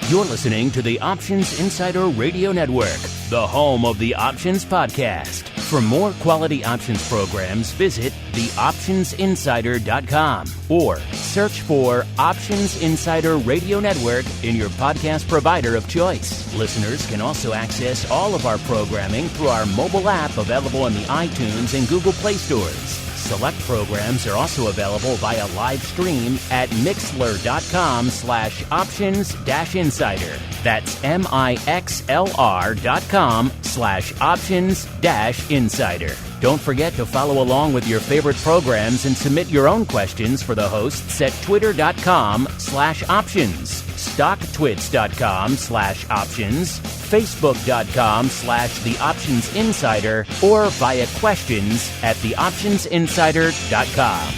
You're listening to the Options Insider Radio Network, the home of the Options Podcast. For more quality options programs, visit theoptionsinsider.com or search for Options Insider Radio Network in your podcast provider of choice. Listeners can also access all of our programming through our mobile app available in the iTunes and Google Play stores. Select programs are also available via live stream at mixlr.com/options-insider. That's mixlr.com/options-insider. Don't forget to follow along with your favorite programs and submit your own questions for the hosts at twitter.com/options, stocktwits.com/options, facebook.com/theoptionsinsider, or via questions at theoptionsinsider.com.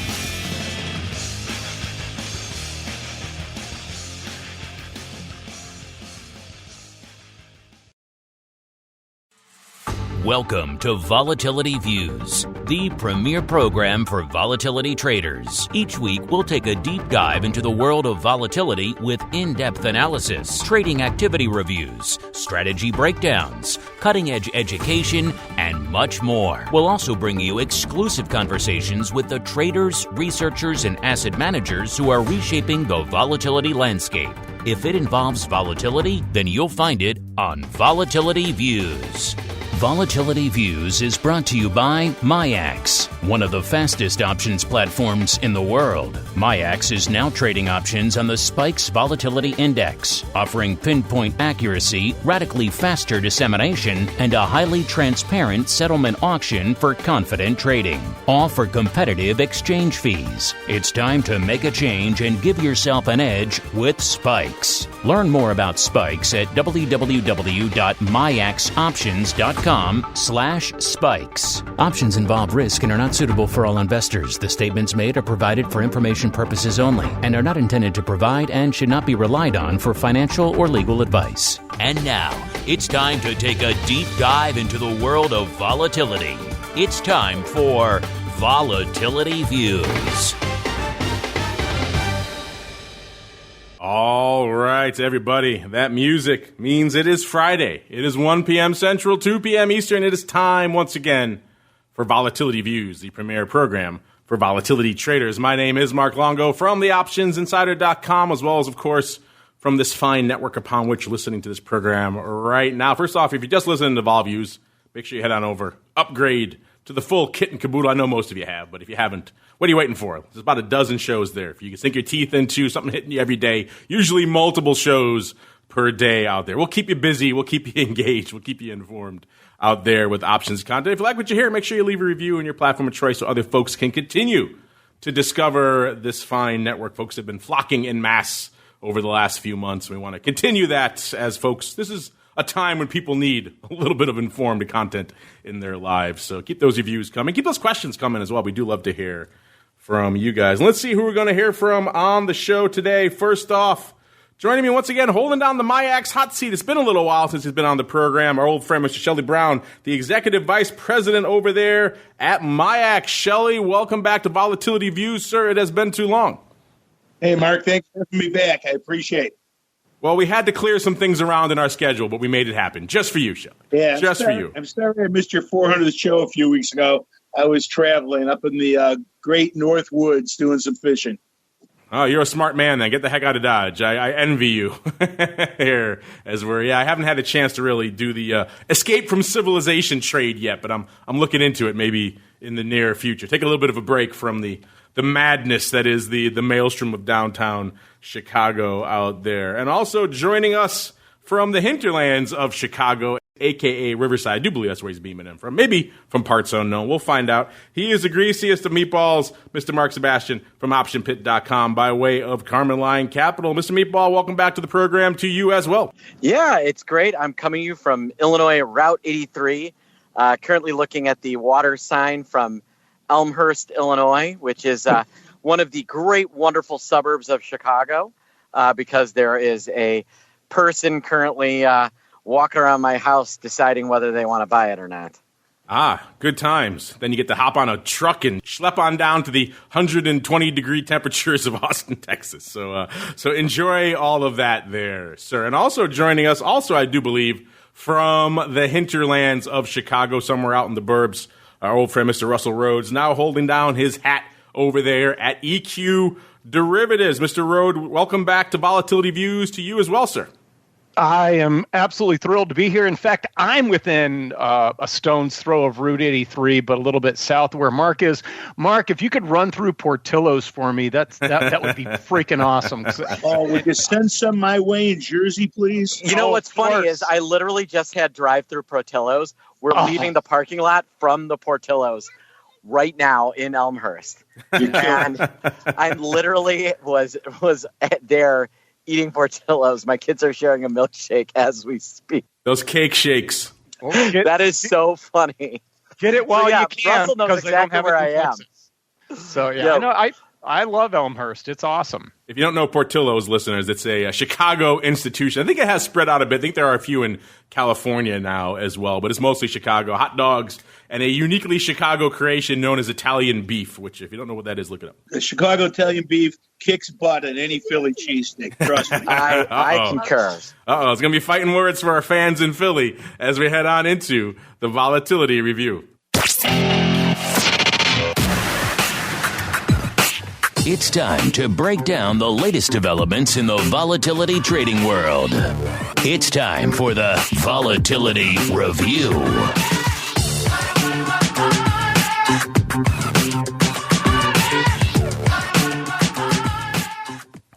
Welcome to Volatility Views, the premier program for volatility traders. Each week, we'll take a deep dive into the world of volatility with in-depth analysis, trading activity reviews, strategy breakdowns, cutting-edge education, and much more. We'll also bring you exclusive conversations with the traders, researchers, and asset managers who are reshaping the volatility landscape. If it involves volatility, then you'll find it on Volatility Views. Volatility Views is brought to you by MIAX, one of the fastest options platforms in the world. MIAX is now trading options on the SPIKES Volatility Index, offering pinpoint accuracy, radically faster dissemination, and a highly transparent settlement auction for confident trading, all for competitive exchange fees. It's time to make a change and give yourself an edge with SPIKES. Learn more about SPIKES at www.miaxoptions.com/spikes. Options involve risk and are not suitable for all investors. The statements made are provided for information purposes only and are not intended to provide and should not be relied on for financial or legal advice. And now, it's time to take a deep dive into the world of volatility. It's time for Volatility Views. All right, everybody, that music means it is Friday. It is 1 p.m. Central, 2 p.m. Eastern. It is time, once again, for Volatility Views, the premier program for volatility traders. My name is Mark Longo from theoptionsinsider.com, as well as, of course, from this fine network upon which you're listening to this program right now. First off, if you're just listening to Vol Views, make sure you head on over, upgrade to the full kit and caboodle. I know most of you have, but if you haven't, what are you waiting for? There's about a dozen shows there. If you can sink your teeth into something hitting you every day, usually multiple shows per day out there. We'll keep you busy. We'll keep you engaged. We'll keep you informed out there with options content. If you like what you hear, make sure you leave a review on your platform of choice so other folks can continue to discover this fine network. Folks have been flocking en masse over the last few months. We want to continue that as folks. This is a time when people need a little bit of informed content in their lives. So keep those reviews coming. Keep those questions coming as well. We do love to hear from you guys. And let's see who we're going to hear from on the show today. First off, joining me once again, holding down the MIAX hot seat. It's been a little while since he's been on the program. Our old friend, Mr. Shelly Brown, the Executive Vice President over there at MIAX. Shelly, welcome back to Volatility Views, sir. It has been too long. Hey, Mark, thanks for having me back. I appreciate it. Well, we had to clear some things around in our schedule, but we made it happen. Just for you, Shelly. Yeah, just for you. I'm sorry I missed your 400th show a few weeks ago. I was traveling up in the great North Woods doing some fishing. Oh, you're a smart man then. Get the heck out of Dodge. I envy you here as I haven't had a chance to really do the escape from civilization trade yet, but I'm looking into it maybe in the near future. Take a little bit of a break from the madness that is the maelstrom of downtown Chicago out there. And also joining us from the hinterlands of Chicago, a.k.a. Riverside. I do believe that's where he's beaming in from. Maybe from parts unknown. We'll find out. He is the greasiest of meatballs, Mr. Mark SEBASTIAN from OptionPit.com by way of Carmen Line Capital. Mr. Meatball, welcome back to the program to you as well. Yeah, it's great. I'm coming to you from Illinois Route 83, currently looking at the water sign from Elmhurst, Illinois, which is one of the great, wonderful suburbs of Chicago, because there is a person currently walking around my house deciding whether they want to buy it or not. Good times. Then you get to hop on a truck and schlep on down to the 120-degree temperatures of Austin, Texas. So enjoy all of that there, sir. And also joining us, I do believe, from the hinterlands of Chicago, somewhere out in the burbs, our old friend Mr. Russell Rhoads, now holding down his hat over there at EQ Derivatives. Mr. Rhoads, welcome back to Volatility Views to you as well, sir. I am absolutely thrilled to be here. In fact, I'm within a stone's throw of Route 83, but a little bit south of where Mark is. Mark, if you could run through Portillo's for me, that would be freaking awesome. Would you send some my way in Jersey, please? You know what's funny is I literally just had drive-through Portillo's. We're leaving the parking lot from the Portillo's right now in Elmhurst. And I literally was there eating Portillo's. My kids are sharing a milkshake as we speak. Those cake shakes. That is so funny. Get it while you can. Russell knows exactly where I am. So I love Elmhurst. It's awesome. If you don't know Portillo's, listeners, it's a Chicago institution. I think it has spread out a bit. I think there are a few in California now as well, but it's mostly Chicago. Hot dogs and a uniquely Chicago creation known as Italian beef, which if you don't know what that is, look it up. The Chicago Italian beef kicks butt at any Philly cheesesteak. Trust me. I concur. It's going to be fighting words for our fans in Philly as we head on into the Volatility Review. It's time to break down the latest developments in the volatility trading world. It's time for the Volatility Review.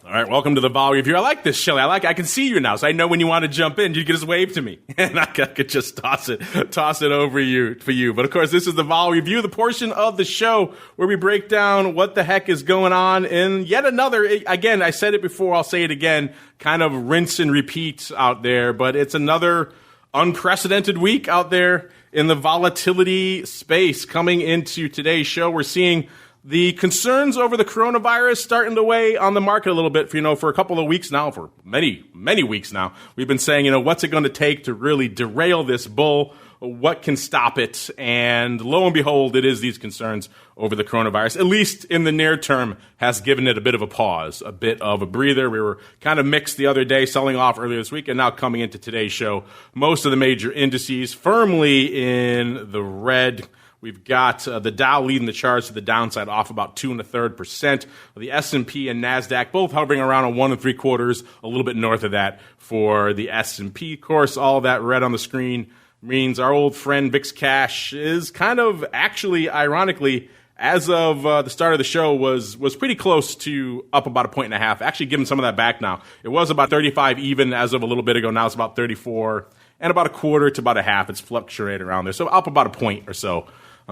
All right, welcome to the Vol Review. I like this, Shelly. I can see you now, so I know when you want to jump in, you can just wave to me, and I could just toss it over for you. But of course, this is the Vol Review, the portion of the show where we break down what the heck is going on in yet another. Again, I said it before, I'll say it again. Kind of rinse and repeat out there, but it's another unprecedented week out there in the volatility space. Coming into today's show, we're seeing the concerns over the coronavirus starting to weigh on the market a little bit for a couple of weeks now, for many, many weeks now. We've been saying, what's it going to take to really derail this bull? What can stop it? And lo and behold, it is these concerns over the coronavirus, at least in the near term, has given it a bit of a pause, a bit of a breather. We were kind of mixed the other day, selling off earlier this week, and now coming into today's show, most of the major indices firmly in the red. We've got the Dow leading the charts to the downside, off about 2 1/3%. The S&P and NASDAQ both hovering around a 1 3/4, a little bit north of that for the S&P. Of course, all that red on the screen means our old friend VIX Cash is kind of actually, ironically, as of the start of the show, was pretty close to up about 1.5 points. Actually, giving some of that back now. It was about 35 even as of a little bit ago. Now it's about 34 and about 1/4 to about 1/2. It's fluctuated around there. So up about a point or so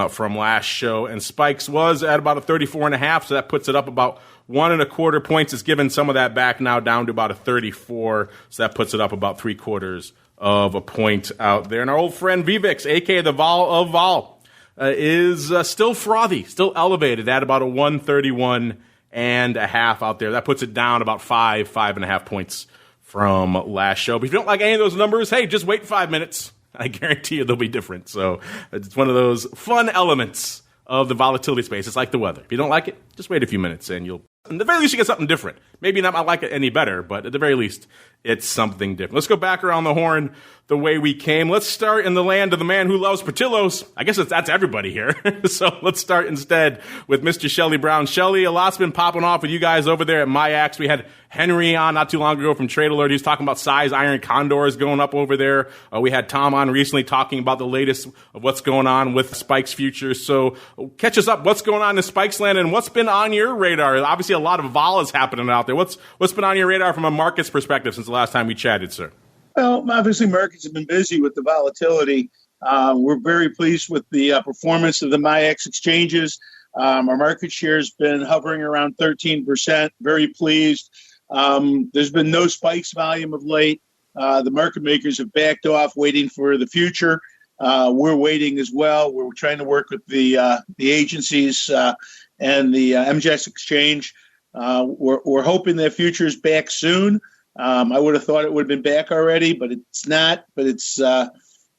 from last show. And Spikes was at about 34.5, so that puts it up about 1 1/4 points. It's given some of that back now down to about 34, so that puts it up about 3/4 of a point out there. And our old friend VVIX, a.k.a. the Vol of Vol, is still frothy, still elevated at about a 131.5 out there. That puts it down about 5.5 points from last show. But if you don't like any of those numbers, hey, just wait 5 minutes. I guarantee you they'll be different. So it's one of those fun elements of the volatility space. It's like the weather. If you don't like it, just wait a few minutes and at the very least, you get something different. Maybe not like it any better, but at the very least, it's something different. Let's go back around the horn the way we came. Let's start in the land of the man who loves Portillo's. I guess that's everybody here. So let's start instead with Mr. Shelly Brown. Shelly, a lot's been popping off with you guys over there at MIAX. We had Henry on not too long ago from Trade Alert. He was talking about size iron condors going up over there. We had Tom on recently talking about the latest of what's going on with Spikes futures. So catch us up. What's going on in Spikes land and what's been on your radar? Obviously, a lot of vol is happening out there. What's been on your radar from a markets perspective since the last time we chatted, sir? Well, obviously, markets have been busy with the volatility. We're very pleased with the performance of the MIAX exchanges. Our market share has been hovering around 13%. Very pleased. There's been no spikes volume of late. The market makers have backed off, waiting for the future. We're waiting as well. We're trying to work with the agencies and the MGX exchange. We're hoping that future is back soon. I would have thought it would have been back already, but it's not. But it's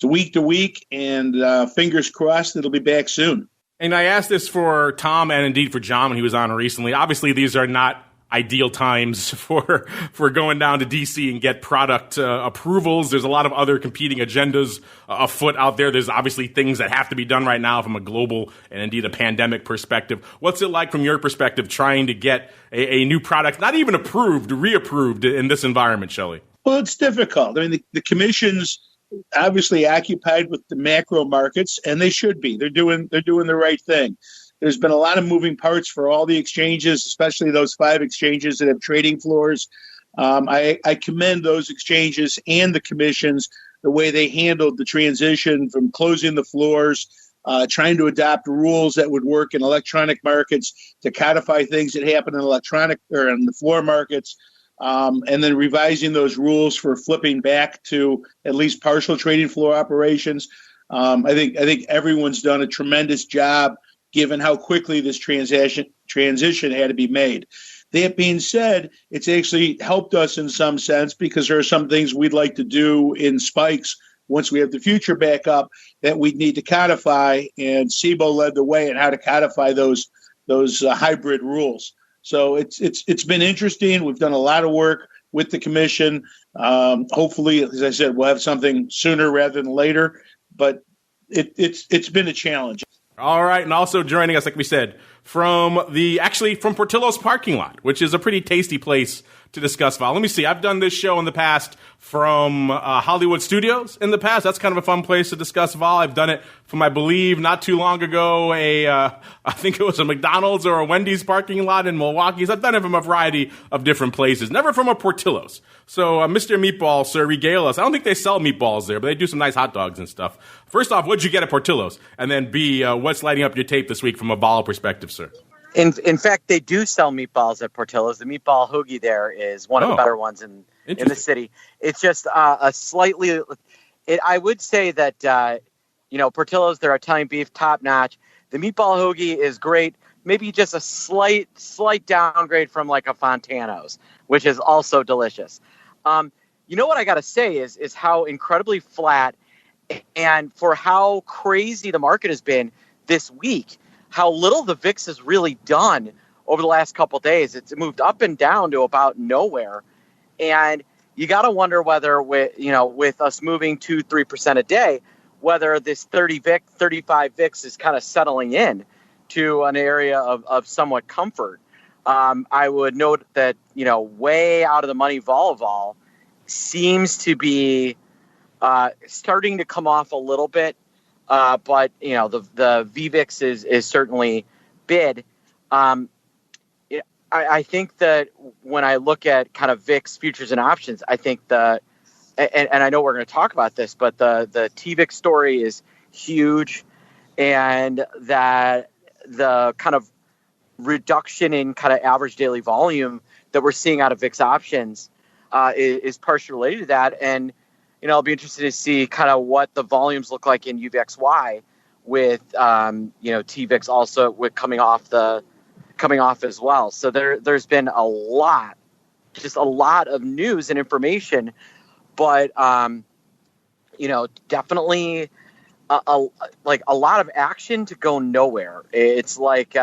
week to week, and fingers crossed it'll be back soon. And I asked this for Tom and indeed for John when he was on recently. Obviously, these are not ideal times for going down to DC and get product approvals. There's a lot of other competing agendas afoot out there. There's obviously things that have to be done right now from a global and indeed a pandemic perspective. What's it like from your perspective trying to get a new product, not even approved, reapproved in this environment, Shelley? Well, it's difficult. I mean, the commission's obviously occupied with the macro markets, and they should be. They're doing the right thing. There's been a lot of moving parts for all the exchanges, especially those 5 exchanges that have trading floors. I commend those exchanges and the commissions, the way they handled the transition from closing the floors, trying to adopt rules that would work in electronic markets to codify things that happen in electronic or in the floor markets, and then revising those rules for flipping back to at least partial trading floor operations. I think everyone's done a tremendous job, given how quickly this transition had to be made. That being said, it's actually helped us in some sense because there are some things we'd like to do in spikes once we have the future back up that we'd need to codify, and SIBO led the way in how to codify those hybrid rules. So it's been interesting. We've done a lot of work with the commission. Hopefully, as I said, we'll have something sooner rather than later, but it's been a challenge. All right, and also joining us, like we said, from Portillo's parking lot, which is a pretty tasty place to discuss vol. Let me see. I've done this show in the past from Hollywood Studios in the past. That's kind of a fun place to discuss vol. I've done it from, I believe, not too long ago, I think it was a McDonald's or a Wendy's parking lot in Milwaukee. So I've done it from a variety of different places, never from a Portillo's. So, Mr. Meatball, sir, regale us. I don't think they sell meatballs there, but they do some nice hot dogs and stuff. First off, what'd you get at Portillo's? And then B, what's lighting up your tape this week from a vol perspective, sir? In fact, they do sell meatballs at Portillo's. The meatball hoagie there is one of the better ones in the city. It's just a slightly. I would say that Portillo's, their Italian beef, top notch. The meatball hoagie is great. Maybe just a slight downgrade from like a Fontano's, which is also delicious. What I got to say is how incredibly flat, and for how crazy the market has been this week, how little the VIX has really done over the last couple of days. It's moved up and down to about nowhere. And you got to wonder whether with us moving 2-3% a day, whether this 30 VIX, 35 VIX is kind of settling in to an area of somewhat comfort. I would note that, way out of the money vol seems to be starting to come off a little bit. But the VVIX is certainly bid. I think that when I look at kind of VIX futures and options, I think and I know we're going to talk about this, but the TVIX story is huge, and that the kind of reduction in kind of average daily volume that we're seeing out of VIX options is partially related to that. And I'll be interested to see kind of what the volumes look like in UVXY with, TVIX also coming off as well. So there's been a lot of news and information, but, definitely a lot of action to go nowhere. It's like,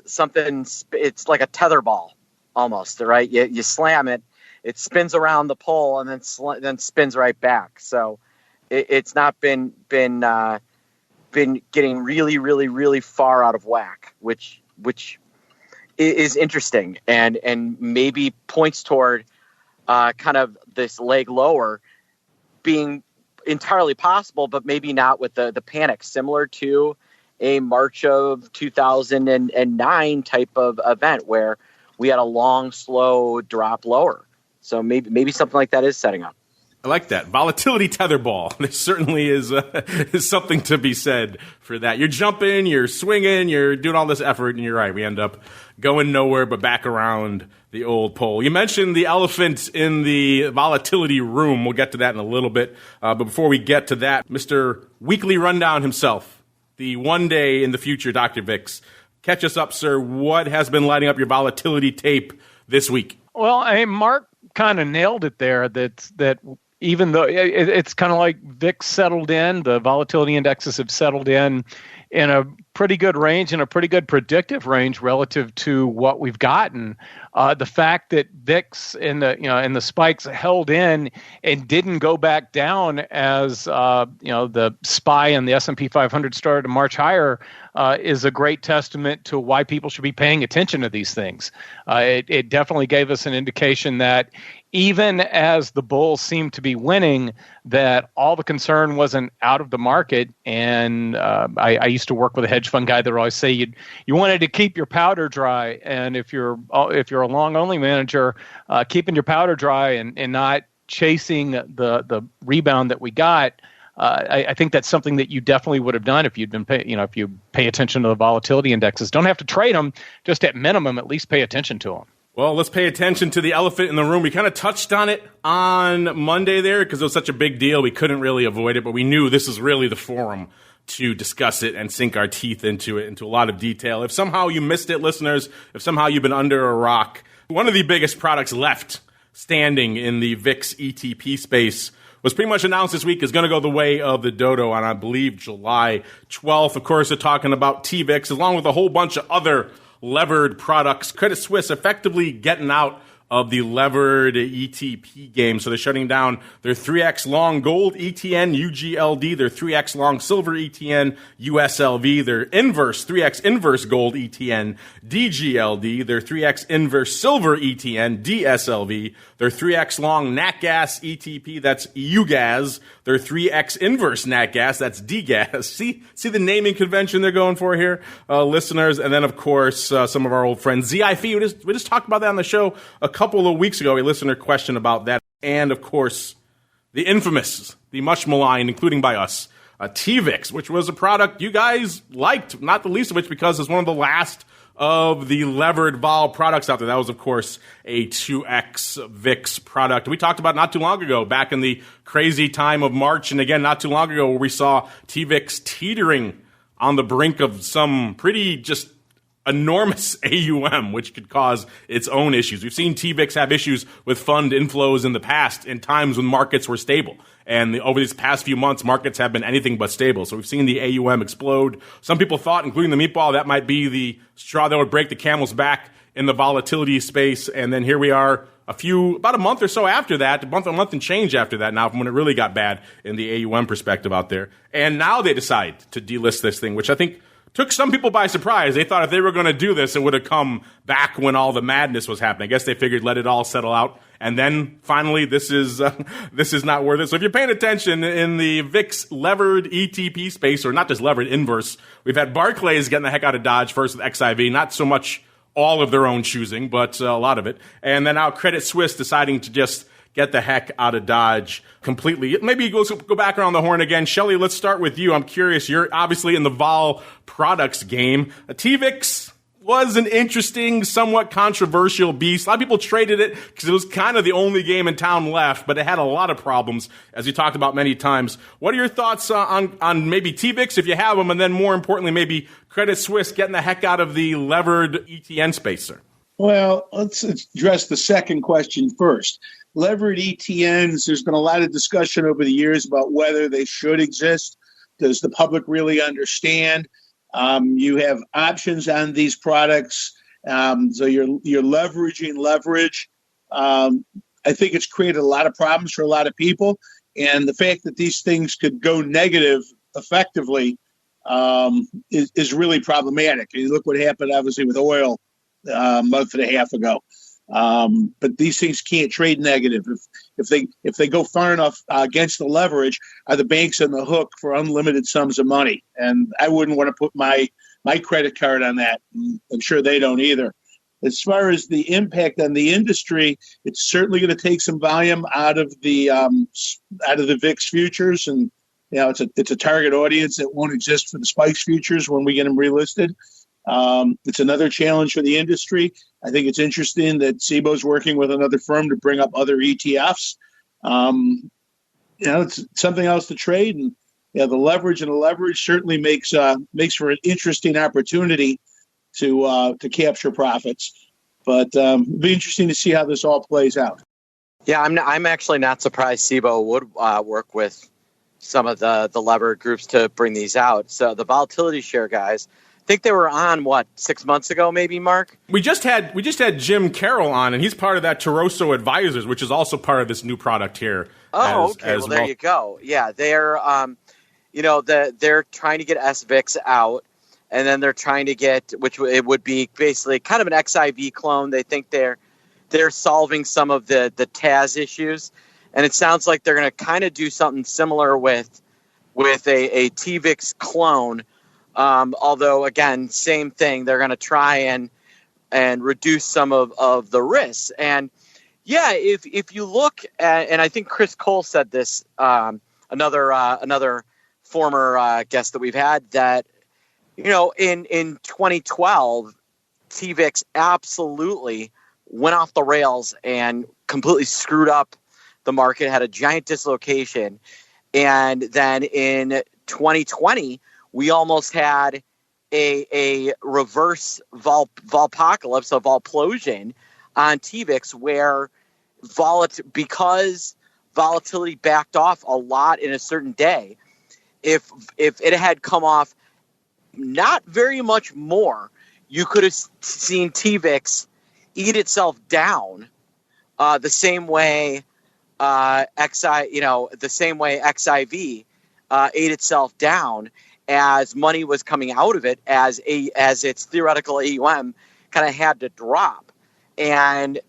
something, it's like a tether ball almost, right? You slam it. It spins around the pole and then spins right back. So it's not been getting really, really, really far out of whack, which is interesting and maybe points toward kind of this leg lower being entirely possible, but maybe not with the panic, similar to a March of 2009 type of event where we had a long, slow drop lower. So maybe something like that is setting up. I like that. Volatility tetherball. There certainly is something to be said for that. You're jumping, you're swinging, you're doing all this effort, and you're right. We end up going nowhere but back around the old pole. You mentioned the elephant in the volatility room. We'll get to that in a little bit. But before we get to that, Mr. Weekly Rundown himself, the one day in the future Dr. VIX. Catch us up, sir. What has been lighting up your volatility tape this week? Well, Mark kind of nailed it there. That even though it's kind of like VIX settled in, the volatility indexes have settled in a pretty good range and a pretty good predictive range relative to what we've gotten. The fact that VIX and the spikes held in and didn't go back down as the SPY and the S&P 500 started to march higher is a great testament to why people should be paying attention to these things. It definitely gave us an indication that even as the bulls seemed to be winning, that all the concern wasn't out of the market. And I used to work with a hedge fund guy that would always say you wanted to keep your powder dry, and if you're a long only manager, keeping your powder dry and not chasing the rebound that we got. I think that's something that you definitely would have done if you'd been if you pay attention to the volatility indexes. Don't have to trade them, just at minimum, at least pay attention to them. Well, let's pay attention to the elephant in the room. We kind of touched on it on Monday there because it was such a big deal. We couldn't really avoid it, but we knew this is really the forum to discuss it and sink our teeth into it, into a lot of detail. If somehow you missed it, listeners, if somehow you've been under a rock, one of the biggest products left standing in the VIX ETP space was pretty much announced this week is going to go the way of the dodo on, I believe, July 12th. Of course, they're talking about TVIX, along with a whole bunch of other levered products. Credit Suisse effectively getting out of the levered ETP game. So they're shutting down their 3X long gold ETN, UGLD, their 3X long silver ETN, USLV, their inverse, 3X inverse gold ETN, DGLD, their 3X inverse silver ETN, DSLV, their 3X long nat gas ETP, that's UGAS, their 3X inverse nat gas, that's DGAS. See the naming convention they're going for here, listeners. And then, of course, some of our old friends, ZIFE. We just talked about that on the show a couple of weeks ago, a listener question about that. And, of course, the infamous, the much maligned, including by us, TVIX, which was a product you guys liked, not the least of which because it's one of the last of the levered vol products out there. That was, of course, a 2X VIX product. We talked about not too long ago, back in the crazy time of March, and again, not too long ago, where we saw TVIX teetering on the brink of some pretty just enormous AUM, which could cause its own issues. We've seen TVIX have issues with fund inflows in the past in times when markets were stable. And over these past few months, markets have been anything but stable. So we've seen the AUM explode. Some people thought, including the meatball, that might be the straw that would break the camel's back in the volatility space. And then here we are about a month or so after that, a month and change after that now, from when it really got bad in the AUM perspective out there. And now they decide to delist this thing, which I think took some people by surprise. They thought if they were going to do this, it would have come back when all the madness was happening. I guess they figured let it all settle out. And then finally, this is not worth it. So if you're paying attention in the VIX levered ETP space, or not just levered, inverse, we've had Barclays getting the heck out of Dodge first with XIV, not so much all of their own choosing, but a lot of it. And then now Credit Suisse deciding to just get the heck out of Dodge completely. Maybe go back around the horn again. Shelly, let's start with you. I'm curious. You're obviously in the vol products game. TVIX was an interesting, somewhat controversial beast. A lot of people traded it because it was kind of the only game in town left, but it had a lot of problems, as we talked about many times. What are your thoughts on maybe TVIX, if you have them, and then more importantly, maybe Credit Suisse getting the heck out of the levered ETN space, sir? Well, let's address the second question first. Levered ETNs, there's been a lot of discussion over the years about whether they should exist. Does the public really understand? You have options on these products, so you're leveraging leverage. I think it's created a lot of problems for a lot of people, and the fact that these things could go negative effectively is really problematic. You look what happened, obviously, with oil a month and a half ago. But these things can't trade negative. If they go far enough against the leverage, are the banks on the hook for unlimited sums of money? And I wouldn't want to put my credit card on that. I'm sure they don't either. As far as the impact on the industry, it's certainly going to take some volume out of the VIX futures, and it's a target audience that won't exist for the Spikes futures when we get them relisted. It's another challenge for the industry. I think it's interesting that SIBO's working with another firm to bring up other ETFs. It's something else to trade, and the leverage certainly makes for an interesting opportunity to capture profits. But it'll be interesting to see how this all plays out. Yeah, I'm actually not surprised SEBO would work with some of the levered groups to bring these out. So the volatility share guys, I think they were on 6 months ago, maybe, Mark. We just had Jim Carroll on, and he's part of that Toroso Advisors, which is also part of this new product here. Oh, okay. Well, there you go. Yeah, they're they're trying to get SVIX out, and then they're trying to get, which it would be basically kind of an XIV clone. They think they're solving some of the TAS issues, and it sounds like they're going to kind of do something similar with a TVIX clone. Although, again, same thing. They're going to try and reduce some of the risks. And yeah, if you look at, and I think Chris Cole said this, another former guest that we've had, that in 2012, TVIX absolutely went off the rails and completely screwed up the market, had a giant dislocation. And then in 2020, we almost had a reverse volpocalypse, a volplosion on TVIX, where because volatility backed off a lot in a certain day, if it had come off not very much more, you could have seen TVIX eat itself down the same way XIV ate itself down as money was coming out of it, as its theoretical AUM kind of had to drop. And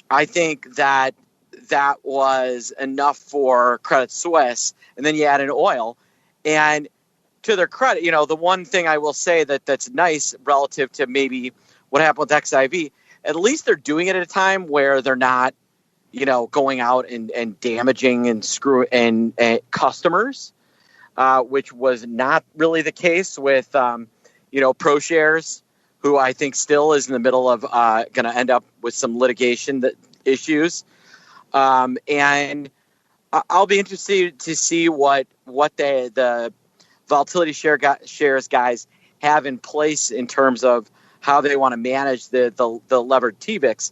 I think that was enough for Credit Suisse. And then you add in oil. And to their credit, the one thing I will say that's nice relative to maybe what happened with XIV, at least they're doing it at a time where they're not, going out and damaging and screwing customers, which was not really the case with, ProShares, who I think still is in the middle of going to end up with some litigation issues. And I'll be interested to see what the volatility shares guys have in place in terms of how they want to manage the levered TVIX.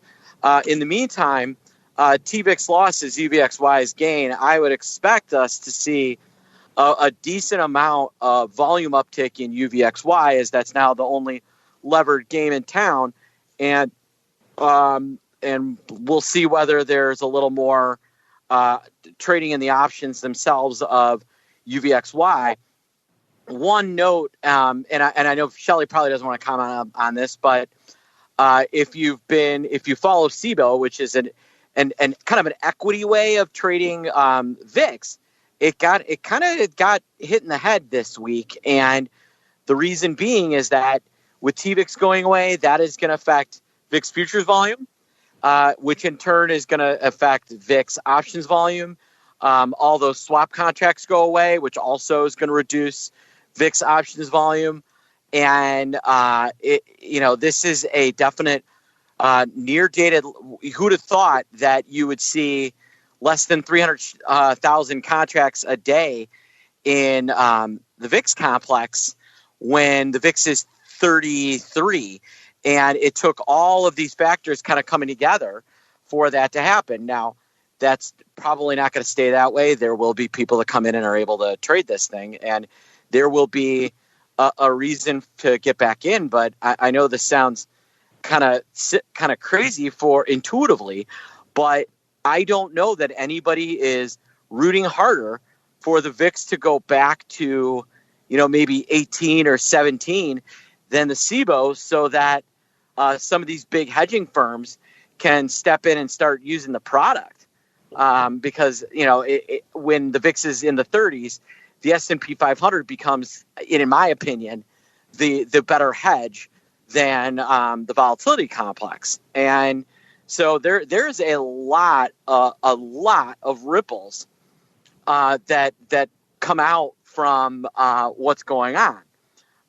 In the meantime, TVIX losses, UVXY's gain, I would expect us to see a decent amount of volume uptick in UVXY, as that's now the only levered game in town. And we'll see whether there's a little more trading in the options themselves of UVXY. One note, and I know Shelly probably doesn't want to comment on this, but if you follow SEBO, which is an kind of an equity way of trading VIX, it kind of got hit in the head this week, and the reason being is that with TVIX going away, that is going to affect VIX futures volume, which in turn is going to affect VIX options volume. All those swap contracts go away, which also is going to reduce VIX options volume. And, this is a definite near dated. Who would have thought that you would see less than 300,000 contracts a day in the VIX complex when the VIX is 33? And it took all of these factors kind of coming together for that to happen. Now, that's probably not going to stay that way. There will be people that come in and are able to trade this thing, and there will be a reason to get back in. But I know this sounds kind of crazy intuitively, but I don't know that anybody is rooting harder for the VIX to go back to, maybe 18 or 17 than the SEBO, so that some of these big hedging firms can step in and start using the product. Because, when the VIX is in the 30s, the S&P 500 becomes, in my opinion, the better hedge than the volatility complex. And so there's a lot of ripples that come out from what's going on.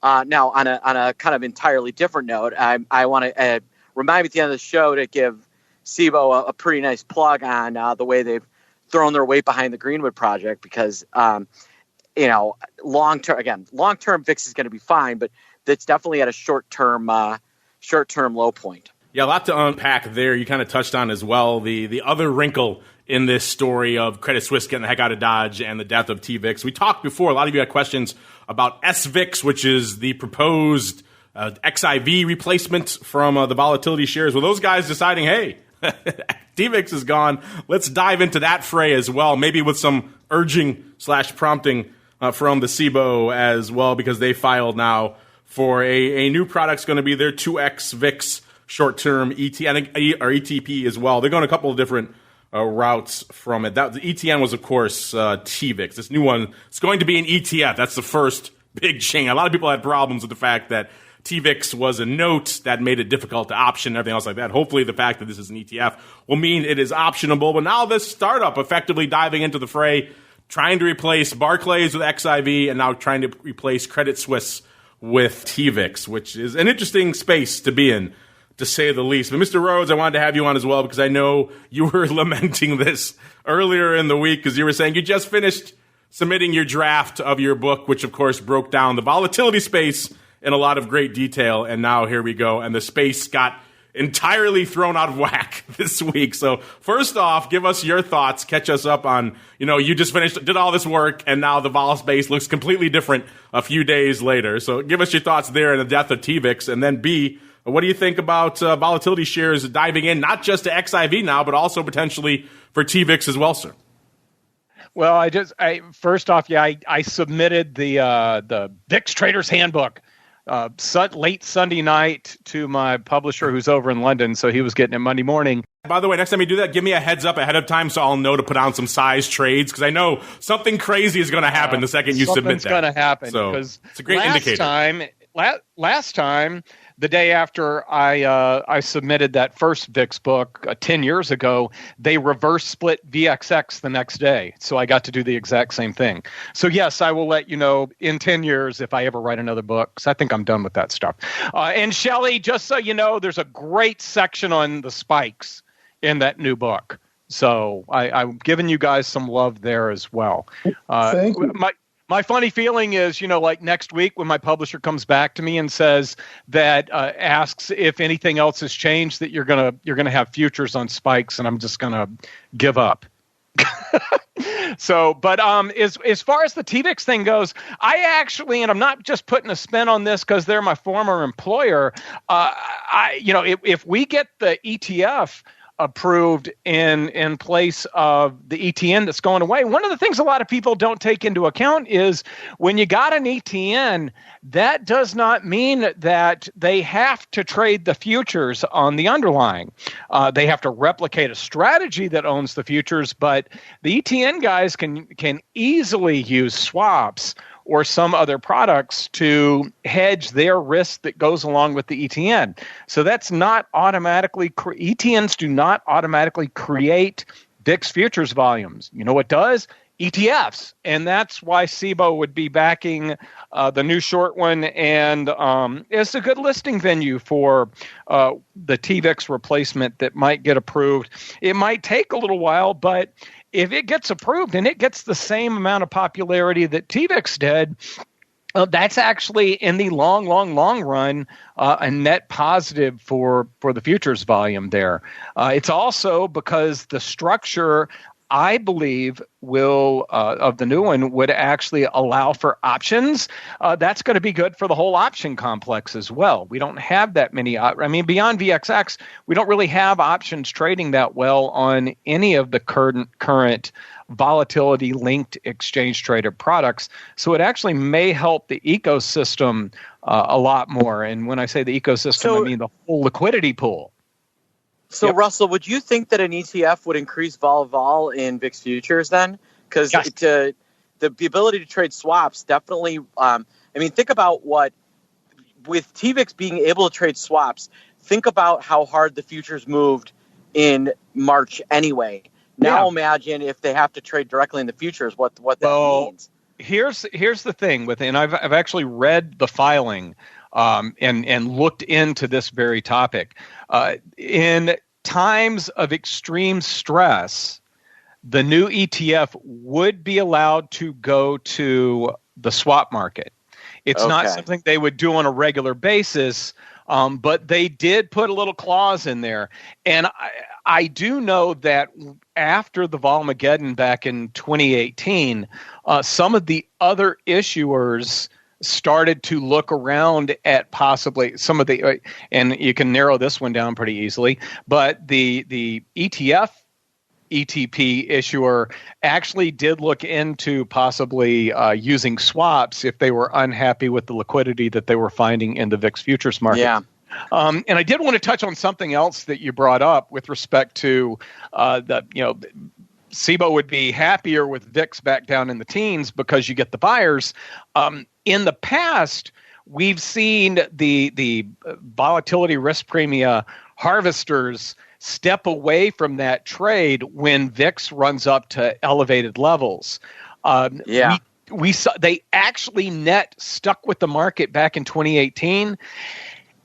Now, on a kind of entirely different note, I want to remind me at the end of the show to give SEBO a pretty nice plug on the way they've thrown their weight behind the Greenwood project, because long term VIX is going to be fine, but it's definitely at a short term low point. Yeah, a lot to unpack there. You kind of touched on as well. The other wrinkle in this story of Credit Suisse getting the heck out of Dodge and the death of TVIX. We talked before, a lot of you had questions about SVIX, which is the proposed XIV replacement from the volatility shares. Well, those guys deciding, hey, TVIX is gone. Let's dive into that fray as well, maybe with some urging/prompting from the SIBO as well, because they filed now for a new product's going to be their 2X VIX short-term ETP as well. They're going a couple of different routes from it. The ETN was, of course, TVIX. This new one, it's going to be an ETF. That's the first big change. A lot of people had problems with the fact that TVIX was a note that made it difficult to option and everything else like that. Hopefully the fact that this is an ETF will mean it is optionable. But now this startup effectively diving into the fray, trying to replace Barclays with XIV and now trying to replace Credit Suisse with TVIX, which is an interesting space to be in, to say the least. But Mr. Rhodes, I wanted to have you on as well because I know you were lamenting this earlier in the week because you were saying you just finished submitting your draft of your book, which of course broke down the volatility space in a lot of great detail. And now here we go. And the space got entirely thrown out of whack this week. So first off, give us your thoughts, catch us up on, you just did all this work and now the vol space looks completely different a few days later. So give us your thoughts there in the death of TVIX. And then B, what do you think about volatility shares diving in, not just to XIV now, but also potentially for TVIX as well, sir? Well, first off, I submitted the VIX Traders Handbook late Sunday night to my publisher who's over in London, so he was getting it Monday morning. By the way, next time you do that, give me a heads up ahead of time so I'll know to put on some size trades, because I know something crazy is going to happen the second you submit that. Something's going to happen. So because it's a great indicator. Last time, the day after I submitted that first VIX book 10 years ago, they reverse split VXX the next day. So I got to do the exact same thing. So yes, I will let you know in 10 years if I ever write another book, because I think I'm done with that stuff. And Shelley, just so you know, there's a great section on the spikes in that new book. So I'm giving you guys some love there as well. Thank you. My funny feeling is, like next week when my publisher comes back to me and says that asks if anything else has changed, that you're gonna have futures on spikes, and I'm just gonna give up. So, but as far as the TVIX thing goes, I actually, and I'm not just putting a spin on this because they're my former employer. If we get the ETF approved in place of the ETN that's going away. One of the things a lot of people don't take into account is when you got an ETN, that does not mean that they have to trade the futures on the underlying. They have to replicate a strategy that owns the futures, but the ETN guys can easily use swaps or some other products to hedge their risk that goes along with the ETN. So that's not automatically, ETNs do not automatically create VIX futures volumes. You know what does? ETFs. And that's why SIBO would be backing the new short one. And it's a good listing venue for the TVIX replacement that might get approved. It might take a little while, but if it gets approved and it gets the same amount of popularity that TVIX did, that's actually in the long run a net positive for the futures volume there. It's also because the structure, I believe, of the new one would actually allow for options. That's going to be good for the whole option complex as well. We don't have that many. Beyond VXX, we don't really have options trading that well on any of the current volatility-linked exchange-traded products. So it actually may help the ecosystem a lot more. And when I say the ecosystem, I mean the whole liquidity pool. So, yep. Russell, would you think that an ETF would increase vol in VIX futures then? Because yes. The ability to trade swaps definitely, think about with TVIX being able to trade swaps, think about how hard the futures moved in March anyway. Now imagine if they have to trade directly in the futures, what that means. Here's the thing with it, and I've actually read the filing and looked into this very topic. In times of extreme stress, the new ETF would be allowed to go to the swap market. It's not something they would do on a regular basis, but they did put a little clause in there. And I do know that after the Volmageddon back in 2018, some of the other issuers started to look around at possibly some of the, and you can narrow this one down pretty easily, but the ETF ETP issuer actually did look into possibly using swaps if they were unhappy with the liquidity that they were finding in the VIX futures market. Yeah. And I did want to touch on something else that you brought up with respect to SEBA would be happier with VIX back down in the teens because you get the buyers. In the past, we've seen the volatility risk premia harvesters step away from that trade when VIX runs up to elevated levels. We saw they actually net stuck with the market back in 2018,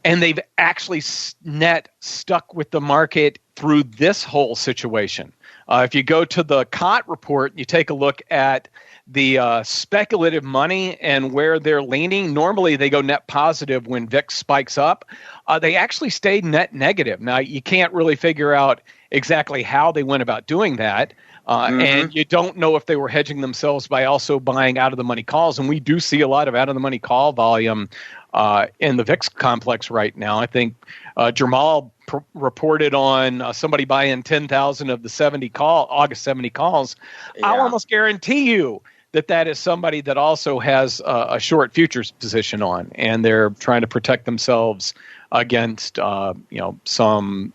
and they've actually net stuck with the market through this whole situation. If you go to the COT report, you take a look at the speculative money and where they're leaning. Normally, they go net positive when VIX spikes up. They actually stayed net negative. Now, you can't really figure out exactly how they went about doing that. And you don't know if they were hedging themselves by also buying out-of-the-money calls. And we do see a lot of out-of-the-money call volume in the VIX complex right now. I think Jamal reported on somebody buying 10,000 of the August 70 calls. Yeah. I'll almost guarantee you that is somebody that also has a short futures position on, and they're trying to protect themselves against some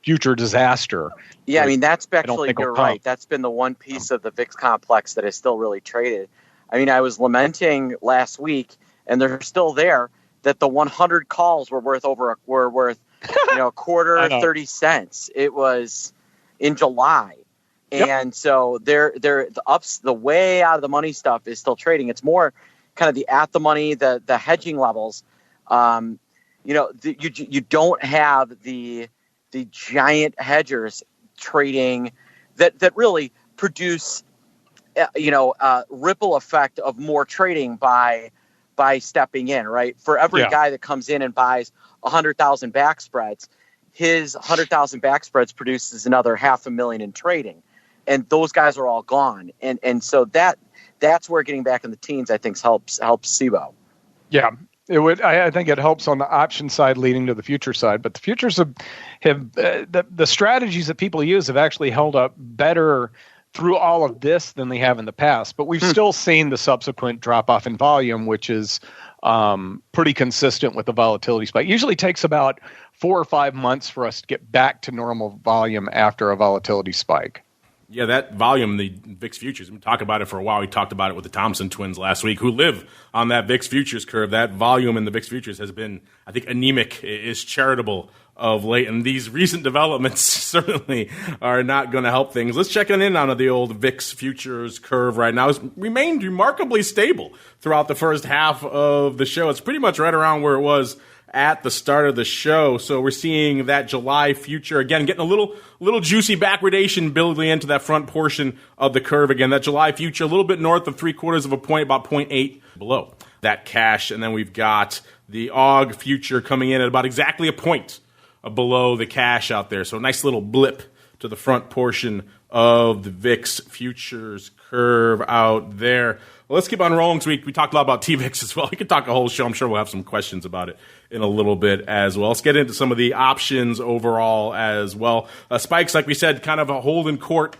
future disaster. Yeah, I mean, that's actually, you're right. That's been the one piece of the VIX complex that is still really traded. I mean, I was lamenting last week, and they're still there, that the 100 calls were worth a quarter, 30 cents. It was in July. Yep. And so the way out of the money stuff is still trading. It's more kind of the at the money, the hedging levels. You don't have the giant hedgers trading that really produce ripple effect of more trading by stepping in, right? For every guy that comes in and buys 100,000 back spreads, his 100,000 back spreads produces another 500,000 in trading. And those guys are all gone. And so that's where getting back in the teens, I think, helps SEBO. Yeah. It would. I think it helps on the option side leading to the future side, but the futures have the strategies that people use have actually held up better through all of this than they have in the past. But we've still seen the subsequent drop off in volume, which is pretty consistent with the volatility spike. It usually takes about 4 or 5 months for us to get back to normal volume after a volatility spike. Yeah, that volume, the VIX futures, we've been talking about it for a while. We talked about it with the Thompson twins last week, who live on that VIX futures curve. That volume in the VIX futures has been, I think, anemic, is charitable of late. And these recent developments certainly are not going to help things. Let's check in on the old VIX futures curve right now. It's remained remarkably stable throughout the first half of the show. It's pretty much right around where it was at the start of the show. So we're seeing that July future, again, getting a little juicy backwardation building into that front portion of the curve. Again, that July future, a little bit north of 0.75 of a point, about 0.8 below that cash. And then we've got the AUG future coming in at about exactly a point below the cash out there. So a nice little blip to the front portion of the VIX futures curve out there. Well, let's keep on rolling this week. We talked a lot about TVIX as well. We could talk a whole show. I'm sure we'll have some questions about it in a little bit as well. Let's get into some of the options overall as well. Spikes, like we said, kind of a holding court,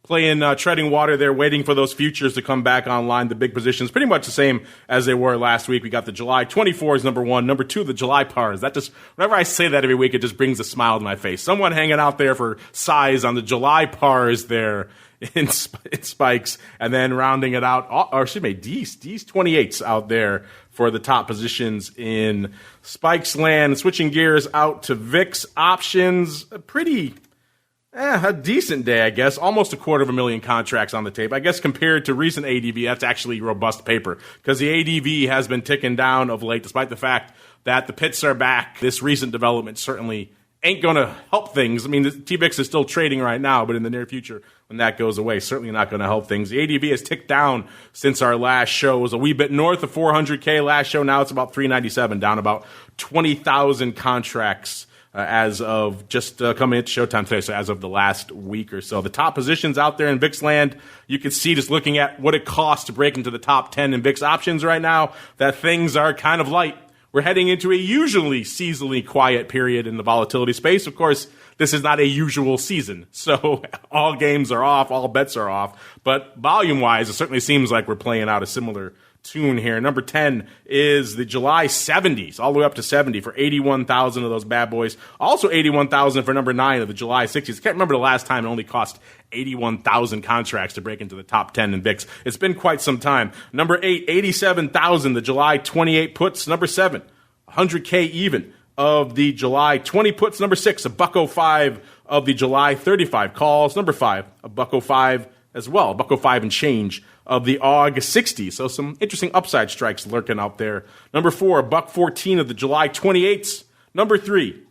playing treading water there, waiting for those futures to come back online. The big positions pretty much the same as they were last week. We got the July 24 is number one. Number two, the July pars. That just, whenever I say that every week, it just brings a smile to my face. Someone hanging out there for size on the July pars there in spikes, and then rounding it out, or excuse me, D's 28s out there for the top positions in spikes land. Switching gears out to VIX options, a decent day, I guess. Almost 250,000 contracts on the tape. I guess compared to recent ADV, that's actually robust paper, because the ADV has been ticking down of late, despite the fact that the pits are back. This recent development certainly ain't going to help things. I mean, the TVIX is still trading right now, but in the near future, when that goes away, certainly not going to help things. The ADV has ticked down since our last show. It was a wee bit north of 400K last show. Now it's about 397, down about 20,000 contracts as of just coming into showtime today, so as of the last week or so. The top positions out there in VIX land, you can see just looking at what it costs to break into the top 10 in VIX options right now, that things are kind of light. We're heading into a usually seasonally quiet period in the volatility space. Of course, this is not a usual season, so all games are off, all bets are off. But volume-wise, it certainly seems like we're playing out a similar tune here. Number 10 is the July 70s, all the way up to 70 for 81,000 of those bad boys. Also 81,000 for number 9 of the July 60s. I can't remember the last time it only cost 81,000 contracts to break into the top 10 in VIX. It's been quite some time. Number 8, 87,000, the July 28 puts. Number 7, 100K even of the July 20 puts. Number 6, $1.05 of the July 35 calls. Number 5, $1.05 as well, $1.05 and change of the AUG 60. So some interesting upside strikes lurking out there. Number 4, $1.14 of the July 28s. Number 3,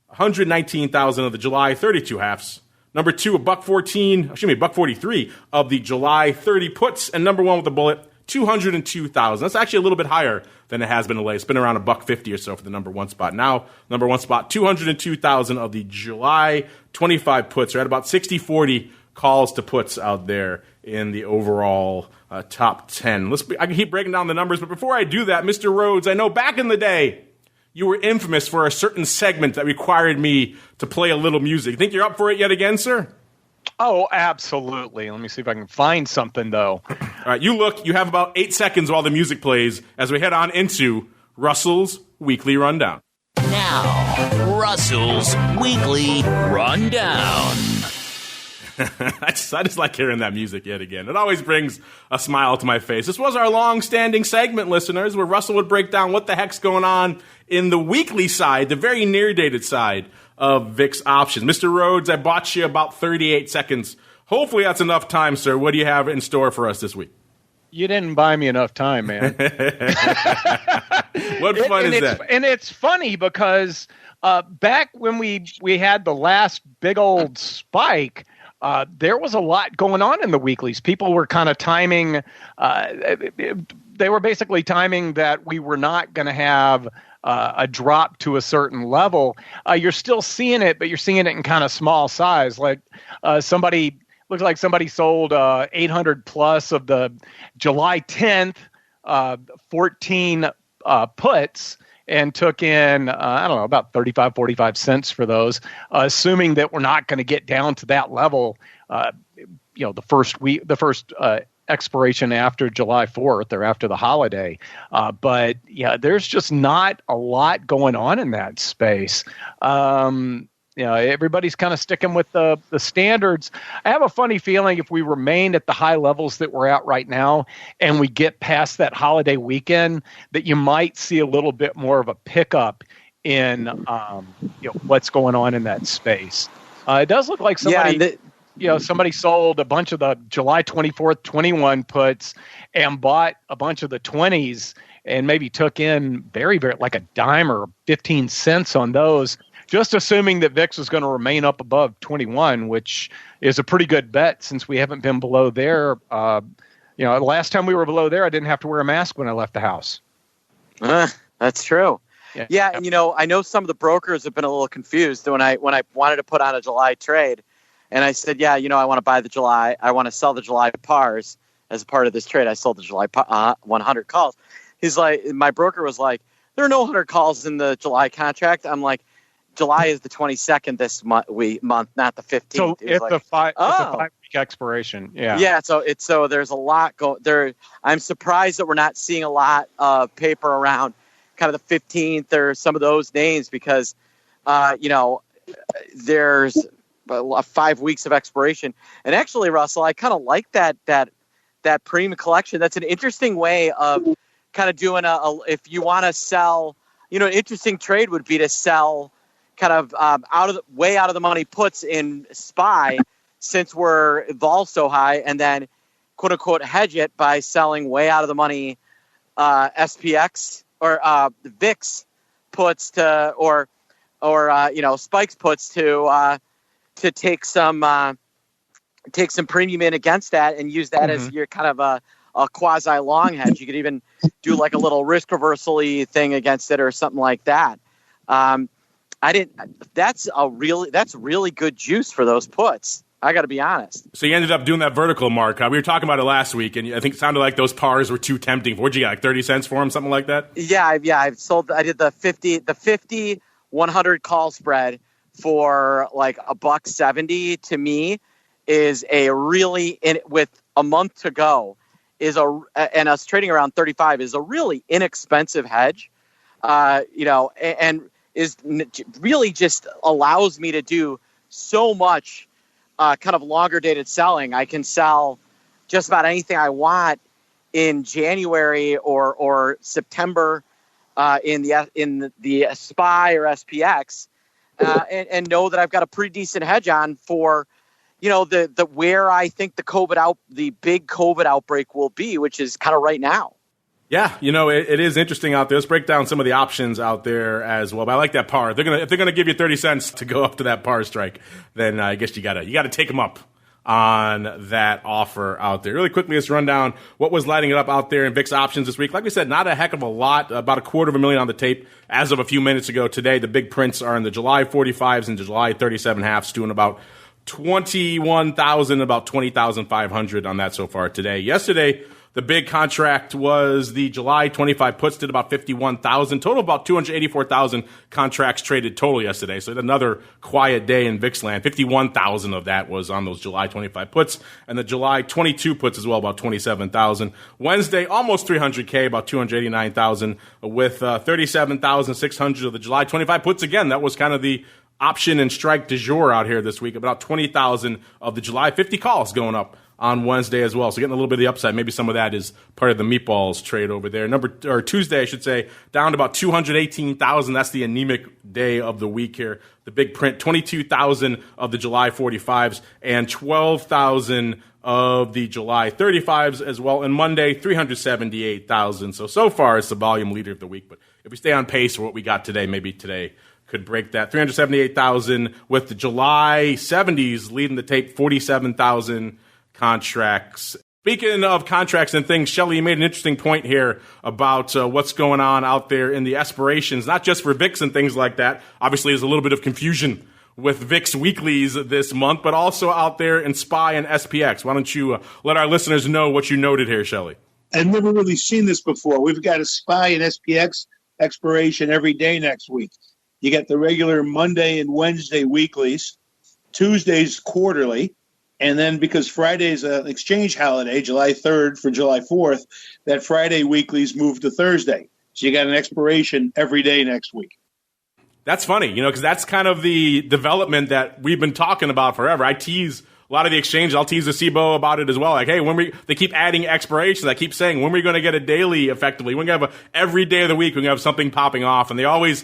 119,000 of the July 32 halves. Number 2, $1.43 of the July 30 puts. And number 1 with the bullet, 202,000. That's actually a little bit higher than it has been of late. It's been around $1.50 or so for the number 1 spot. Now, number 1 spot, 202,000 of the July 25 puts. Are at about 60-40 calls to puts out there in the overall top 10. I can keep breaking down the numbers, but before I do that, Mr. Rhodes, I know back in the day you were infamous for a certain segment that required me to play a little music. Think you're up for it yet again, sir? Oh, absolutely. Let me see if I can find something, though. All right, you have about 8 seconds while the music plays as we head on into Russell's Weekly Rundown. Now, Russell's Weekly Rundown. I just like hearing that music yet again. It always brings a smile to my face. This was our long-standing segment, listeners, where Russell would break down what the heck's going on in the weekly side, the very near-dated side of VIX options. Mr. Rhodes, I bought you about 38 seconds. Hopefully that's enough time, sir. What do you have in store for us this week? You didn't buy me enough time, man. What fun is that? And it's funny because back when we had the last big old spike, there was a lot going on in the weeklies. People were kind of timing. They were basically timing that we were not going to have a drop to a certain level. You're still seeing it, but you're seeing it in kind of small size. Like somebody sold 800 plus of the July 10th 14 puts and took in, about 35, 45 cents for those, assuming that we're not going to get down to that level, the first expiration after July 4th or after the holiday. But yeah, there's just not a lot going on in that space. Everybody's kind of sticking with the standards. I have a funny feeling if we remain at the high levels that we're at right now and we get past that holiday weekend, that you might see a little bit more of a pickup in what's going on in that space. It does look like somebody somebody sold a bunch of the July 24th 21 puts and bought a bunch of the 20s and maybe took in very, very like a dime or 15 cents on those, just assuming that VIX was going to remain up above 21, which is a pretty good bet since we haven't been below there. The last time we were below there, I didn't have to wear a mask when I left the house. That's true. Yeah, and I know some of the brokers have been a little confused when I wanted to put on a July trade, and I said, I want to buy the July, I want to sell the July pars as a part of this trade. I sold the July 100 calls. He's like, my broker was like, there are no 100 calls in the July contract. I'm like, July is the 22nd this month, not the 15th. So it's a 5-week expiration. Yeah. Yeah. So there's a lot there. I'm surprised that we're not seeing a lot of paper around kind of the 15th or some of those names because, there's 5 weeks of expiration. And actually, Russell, I kind of like that premium collection. That's an interesting way of kind of doing if you want to sell, an interesting trade would be to sell kind of way out of the money puts in SPY since we're vol so high, and then quote unquote hedge it by selling way out of the money SPX or VIX puts to or spikes puts to take some premium in against that and use that as your kind of a quasi long hedge. You could even do like a little risk reversal-y thing against it or something like that. I didn't. That's really good juice for those puts. I got to be honest. So you ended up doing that vertical, Mark. We were talking about it last week, and I think it sounded like those pars were too tempting. What'd you get, like 30 cents for them, something like that? Yeah. I've sold. I did the 50 100 call spread for like $1.70. To me, is a really with a month to go, and us trading around 35 is a really inexpensive hedge. And is really just allows me to do so much. Kind of longer dated selling. I can sell just about anything I want in January or September in the SPY or SPX, and know that I've got a pretty decent hedge on for, the where I think the big COVID outbreak will be, which is kind of right now. Yeah, it is interesting out there. Let's break down some of the options out there as well. But I like that par. If they're gonna give you 30 cents to go up to that par strike, then I guess you gotta take them up on that offer out there. Really quickly, let's run down what was lighting it up out there in VIX options this week. Like we said, not a heck of a lot. About $250,000 on the tape as of a few minutes ago. Today, the big prints are in the July 45s and the July 37 halves, doing about 21,000, about 20,500 on that so far today. Yesterday, the big contract was the July 25 puts, did about 51,000. Total about 284,000 contracts traded total yesterday. So another quiet day in VIX land. 51,000 of that was on those July 25 puts. And the July 22 puts as well, about 27,000. Wednesday, almost 300K, about 289,000, with 37,600 of the July 25 puts. Again, that was kind of the option and strike du jour out here this week. About 20,000 of the July 50 calls going up on Wednesday as well. So getting a little bit of the upside. Maybe some of that is part of the meatballs trade over there. Tuesday, I should say, down to about 218,000. That's the anemic day of the week here. The big print, 22,000 of the July 45s and 12,000 of the July 35s as well. And Monday, 378,000. So far, it's the volume leader of the week. But if we stay on pace for what we got today, maybe today could break that. 378,000 with the July 70s leading the tape, 47,000 contracts. Speaking of contracts and things, Shelly, you made an interesting point here about what's going on out there in the expirations, not just for VIX and things like that. Obviously, there's a little bit of confusion with VIX weeklies this month, but also out there in SPY and SPX. Why don't you let our listeners know what you noted here, Shelly? I've never really seen this before. We've got a SPY and SPX expiration every day next week. You got the regular Monday and Wednesday weeklies, Tuesdays quarterly, and then because Friday's an exchange holiday, July 3rd for July 4th, that Friday weeklies move to Thursday. So you got an expiration every day next week. That's funny, because that's kind of the development that we've been talking about forever. I tease a lot of the exchanges. I'll tease the SEBO about it as well. Like, hey, they keep adding expirations. I keep saying, when are we going to get a daily effectively? We're going to have every day of the week, we're going to have something popping off. And they always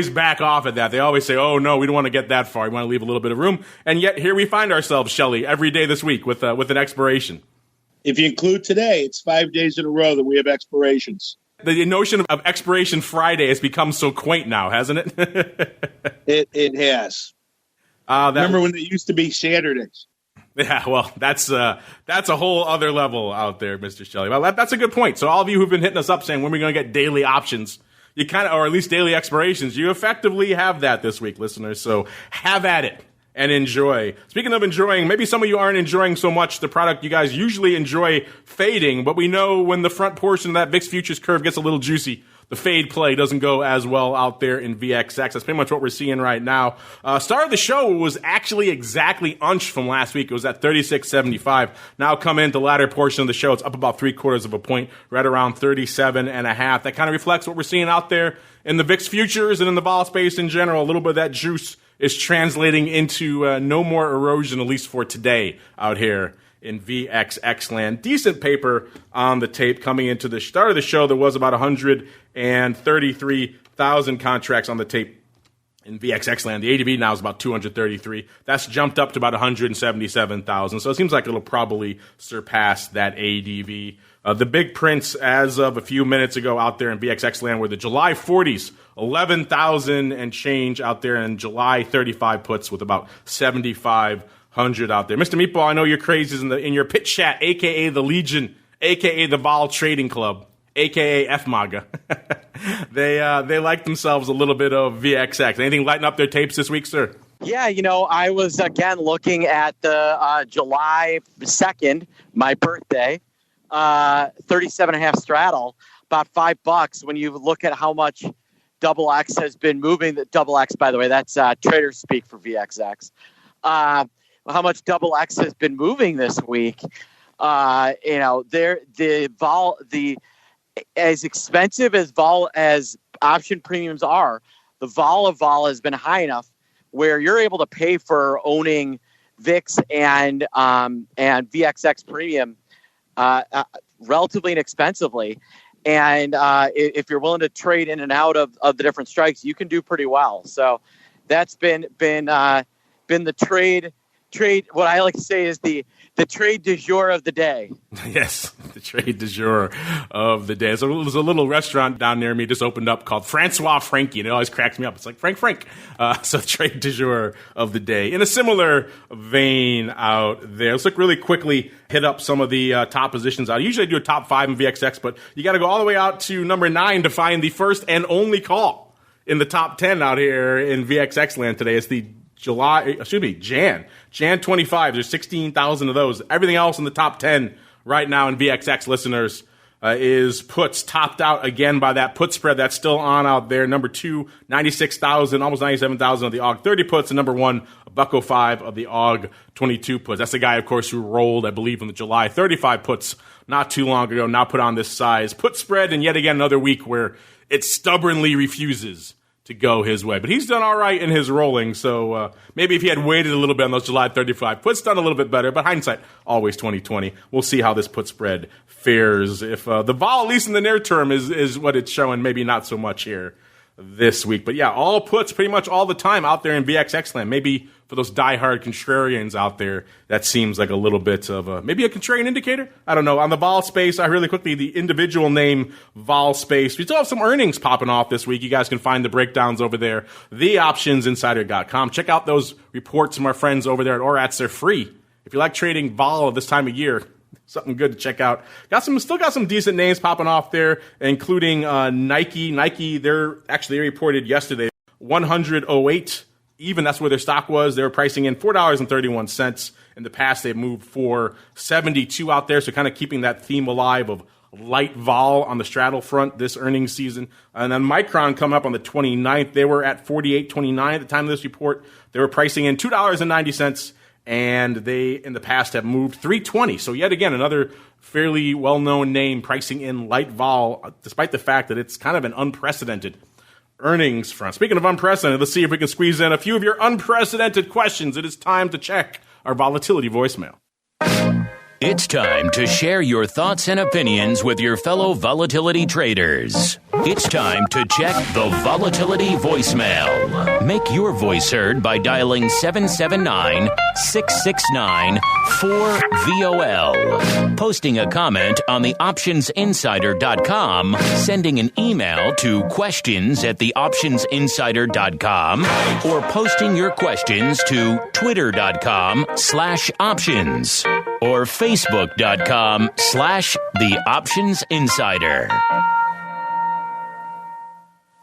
back off at that. They always say, oh, no, we don't want to get that far. We want to leave a little bit of room. And yet here we find ourselves, Shelly, every day this week with an expiration. If you include today, it's 5 days in a row that we have expirations. The notion of expiration Friday has become so quaint now, hasn't it? It has. Remember when they used to be Saturdays? Yeah, well, that's a whole other level out there, Mr. Shelley. Well, that's a good point. So all of you who've been hitting us up saying when we're going to get daily options, you kind of, or at least daily expirations, you effectively have that this week, listeners. So have at it and enjoy. Speaking of enjoying, maybe some of you aren't enjoying so much the product you guys usually enjoy fading, but we know when the front portion of that VIX futures curve gets a little juicy, the fade play doesn't go as well out there in VXX. That's pretty much what we're seeing right now. Start of the show was actually exactly unched from last week. It was at 36.75. Now come into the latter portion of the show. It's up about 0.75 of a point, right around 37.5. That kind of reflects what we're seeing out there in the VIX futures and in the vol space in general. A little bit of that juice is translating into no more erosion, at least for today out here in VXX land. Decent paper on the tape coming into the start of the show. There was about 133,000 contracts on the tape in VXX land. The ADV now is about 233. That's jumped up to about 177,000. So it seems like it'll probably surpass that ADV. The big prints as of a few minutes ago out there in VXX land were the July 40s, 11,000 and change out there, and July 35 puts with about 7,500 out there. Mr. Meatball, I know you're crazy in your pit chat, a.k.a. the Legion, a.k.a. the Vol Trading Club, a.k.a. FMAGA. They like themselves a little bit of VXX. Anything lighting up their tapes this week, sir? Yeah, I was, again, looking at the July 2nd, my birthday, 37.5 straddle, about $5 when you look at how much double X has been moving. The double X, by the way, that's trader speak for VXX. How much double X has been moving this week. As expensive as option premiums are, the vol of vol has been high enough where you're able to pay for owning VIX and VXX premium relatively inexpensively. And if you're willing to trade in and out of the different strikes, you can do pretty well. So that's been the trade. What I like to say is the trade du jour of the day. Yes, the trade du jour of the day. So there's a little restaurant down near me just opened up called Francois Frankie, and it always cracks me up. It's like Frank. So trade du jour of the day. In a similar vein out there, let's look really quickly, hit up some of the top positions out. Usually I do a top 5 in VXX, but you got to go all the way out to number 9 to find the first and only call in the top 10 out here in VXX land today. It's the Jan 25. There's 16,000 of those. Everything else in the top 10 right now in VXX listeners is puts, topped out again by that put spread that's still on out there. Number 2, 96,000, almost 97,000 of the AUG 30 puts, and number 1, $1.05 of the AUG 22 puts. That's the guy, of course, who rolled, I believe, in the July 35 puts not too long ago, now put on this size put spread, and yet again another week where it stubbornly refuses to go his way. But he's done all right in his rolling, so maybe if he had waited a little bit on those July 35 puts, done a little bit better, but hindsight, always 2020. We'll see how this put spread fares. If the vol, at least in the near term, is what it's showing, maybe not so much here this week. But yeah, all puts pretty much all the time out there in VXX land. Maybe for those diehard contrarians out there, that seems like a little bit of maybe a contrarian indicator. I don't know. On the vol space, I really quickly, the individual name vol space. We still have some earnings popping off this week. You guys can find the breakdowns over there, theoptionsinsider.com. Check out those reports from our friends over there at RHOADS. They're free. If you like trading vol this time of year, something good to check out. Still got some decent names popping off there, including Nike. Nike, they reported yesterday 100.08 even. That's where their stock was. They were pricing in $4.31. In the past, they've moved for 72 out there. So kind of keeping that theme alive of light vol on the straddle front this earnings season. And then Micron coming up on the 29th. They were at 48.29 at the time of this report. They were pricing in $2.90. And they, in the past, have moved $3.20. So yet again, another fairly well-known name pricing in light vol, despite the fact that it's kind of an unprecedented earnings front. Speaking of unprecedented, let's see if we can squeeze in a few of your unprecedented questions. It is time to check our volatility voicemail. It's time to share your thoughts and opinions with your fellow volatility traders. It's time to check the volatility voicemail. Make your voice heard by dialing 779-669-4VOL. Posting a comment on the optionsinsider.com, sending an email to questions@theoptionsinsider.com, or posting your questions to twitter.com/options or facebook.com/theoptionsinsider.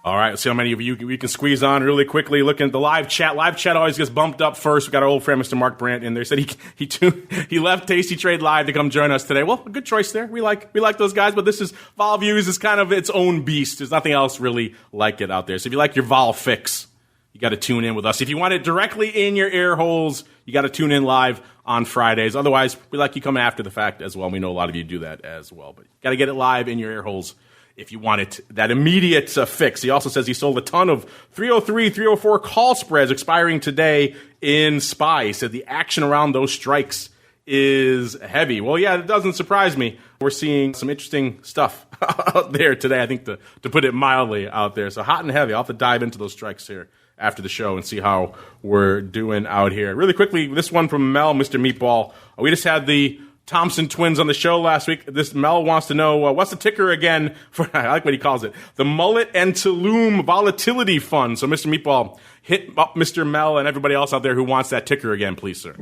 All right, let's see how many of you we can squeeze on really quickly. Looking at the live chat. Live chat always gets bumped up first. We got our old friend, Mr. Mark Brandt, in there. Said he left Tasty Trade Live to come join us today. Well, a good choice there. We like those guys, but this is Vol Views is kind of its own beast. There's nothing else really like it out there. So if you like your Vol fix, you got to tune in with us. If you want it directly in your ear holes, you got to tune in live on Fridays. Otherwise, we like you coming after the fact as well. We know a lot of you do that as well, but you got to get it live in your ear holes if you want it, that immediate fix. He also says he sold a ton of 303, 304 call spreads expiring today in SPY. He said the action around those strikes is heavy. Well, yeah, it doesn't surprise me. We're seeing some interesting stuff out there today, I think, to put it mildly out there. So hot and heavy. I'll have to dive into those strikes here after the show and see how we're doing out here. Really quickly, this one from Mel, Mr. Meatball. We just had the Thompson twins on the show last week. This Mel wants to know, what's the ticker again for, I like what he calls it, the Mullet and Tulum Volatility Fund. So, Mr. Meatball, hit up Mr. Mel and everybody else out there who wants that ticker again, please, sir.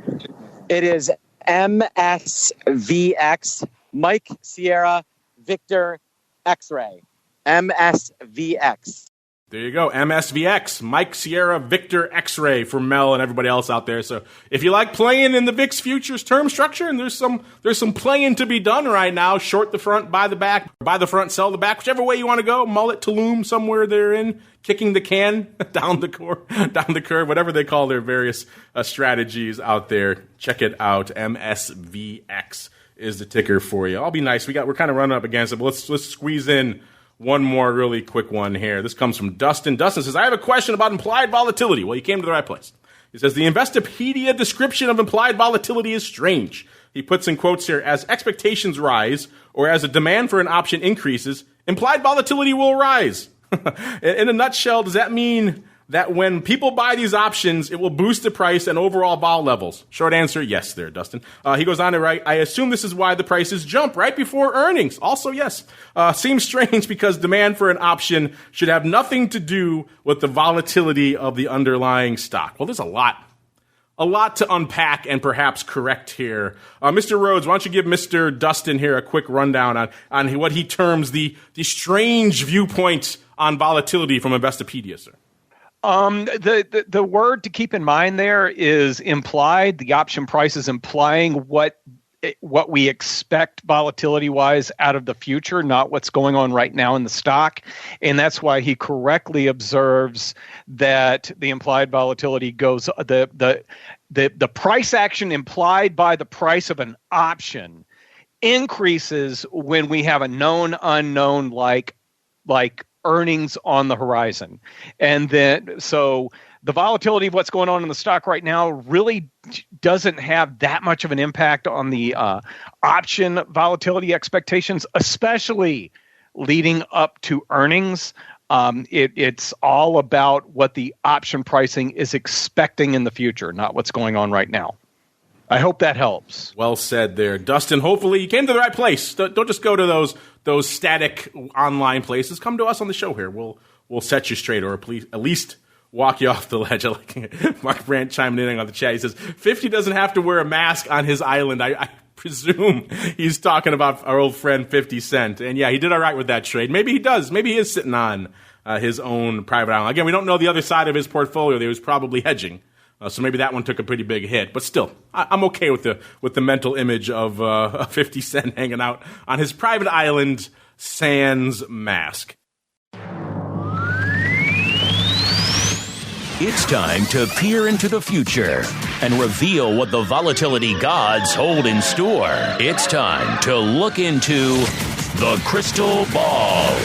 It is MSVX, Mike, Sierra, Victor, X-ray, MSVX. There you go, MSVX, Mike Sierra Victor X-ray for Mel and everybody else out there. So if you like playing in the VIX futures term structure, and there's some playing to be done right now, short the front, buy the back, buy the front, sell the back, whichever way you want to go, mullet to loom somewhere they're in, kicking the can down the curve, whatever they call their various strategies out there. Check it out, MSVX is the ticker for you. I'll be nice. We're kind of running up against it, but let's squeeze in one more really quick one here. This comes from Dustin. Dustin says, I have a question about implied volatility. Well, you came to the right place. He says, the Investopedia description of implied volatility is strange. He puts in quotes here, as expectations rise, or as a demand for an option increases, implied volatility will rise. In a nutshell, does that mean that when people buy these options, it will boost the price and overall vol levels? Short answer, yes there, Dustin. He goes on to write, I assume this is why the prices jump right before earnings. Also, yes. Seems strange because demand for an option should have nothing to do with the volatility of the underlying stock. Well, there's a lot to unpack and perhaps correct here. Mr. Rhodes, why don't you give Mr. Dustin here a quick rundown on what he terms the strange viewpoint on volatility from Investopedia, sir? The word to keep in mind there is implied. The option price is implying what we expect volatility-wise out of the future, not what's going on right now in the stock. And that's why he correctly observes that the implied volatility goes the price action implied by the price of an option increases when we have a known unknown like earnings on the horizon. And then, so the volatility of what's going on in the stock right now really doesn't have that much of an impact on the option volatility expectations, especially leading up to earnings. It's all about what the option pricing is expecting in the future, not what's going on right now. I hope that helps. Well said there, Dustin. Hopefully you came to the right place. Don't just go to those static online places. Come to us on the show here. We'll set you straight, or at least walk you off the ledge. I like Mark Brandt chiming in on the chat. He says 50 doesn't have to wear a mask on his island. I presume he's talking about our old friend 50 Cent. And yeah, he did all right with that trade. Maybe he does. Maybe he is sitting on his own private island. Again, we don't know the other side of his portfolio. He was probably hedging. So maybe that one took a pretty big hit, but still, I'm okay with the mental image of 50 Cent hanging out on his private island, sans mask. It's time to peer into the future and reveal what the volatility gods hold in store. It's time to look into the crystal ball.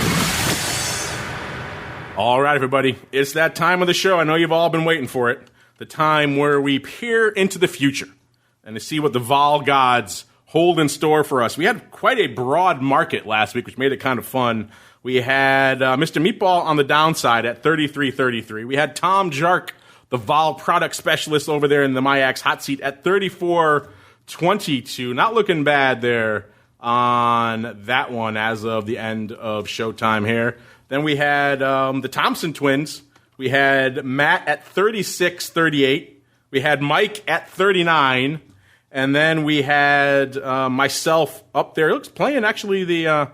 All right, everybody, it's that time of the show. I know you've all been waiting for it. The time where we peer into the future and to see what the vol gods hold in store for us. We had quite a broad market last week, which made it kind of fun. We had Mr. Meatball on the downside at 33.33. We had Tom Jark, the vol product specialist over there in the MIAX hot seat, at 34.22. Not looking bad there on that one as of the end of showtime here. Then we had the Thompson twins. We had Matt at 36.38. We had Mike at 39. And then we had myself up there. It looks playing actually the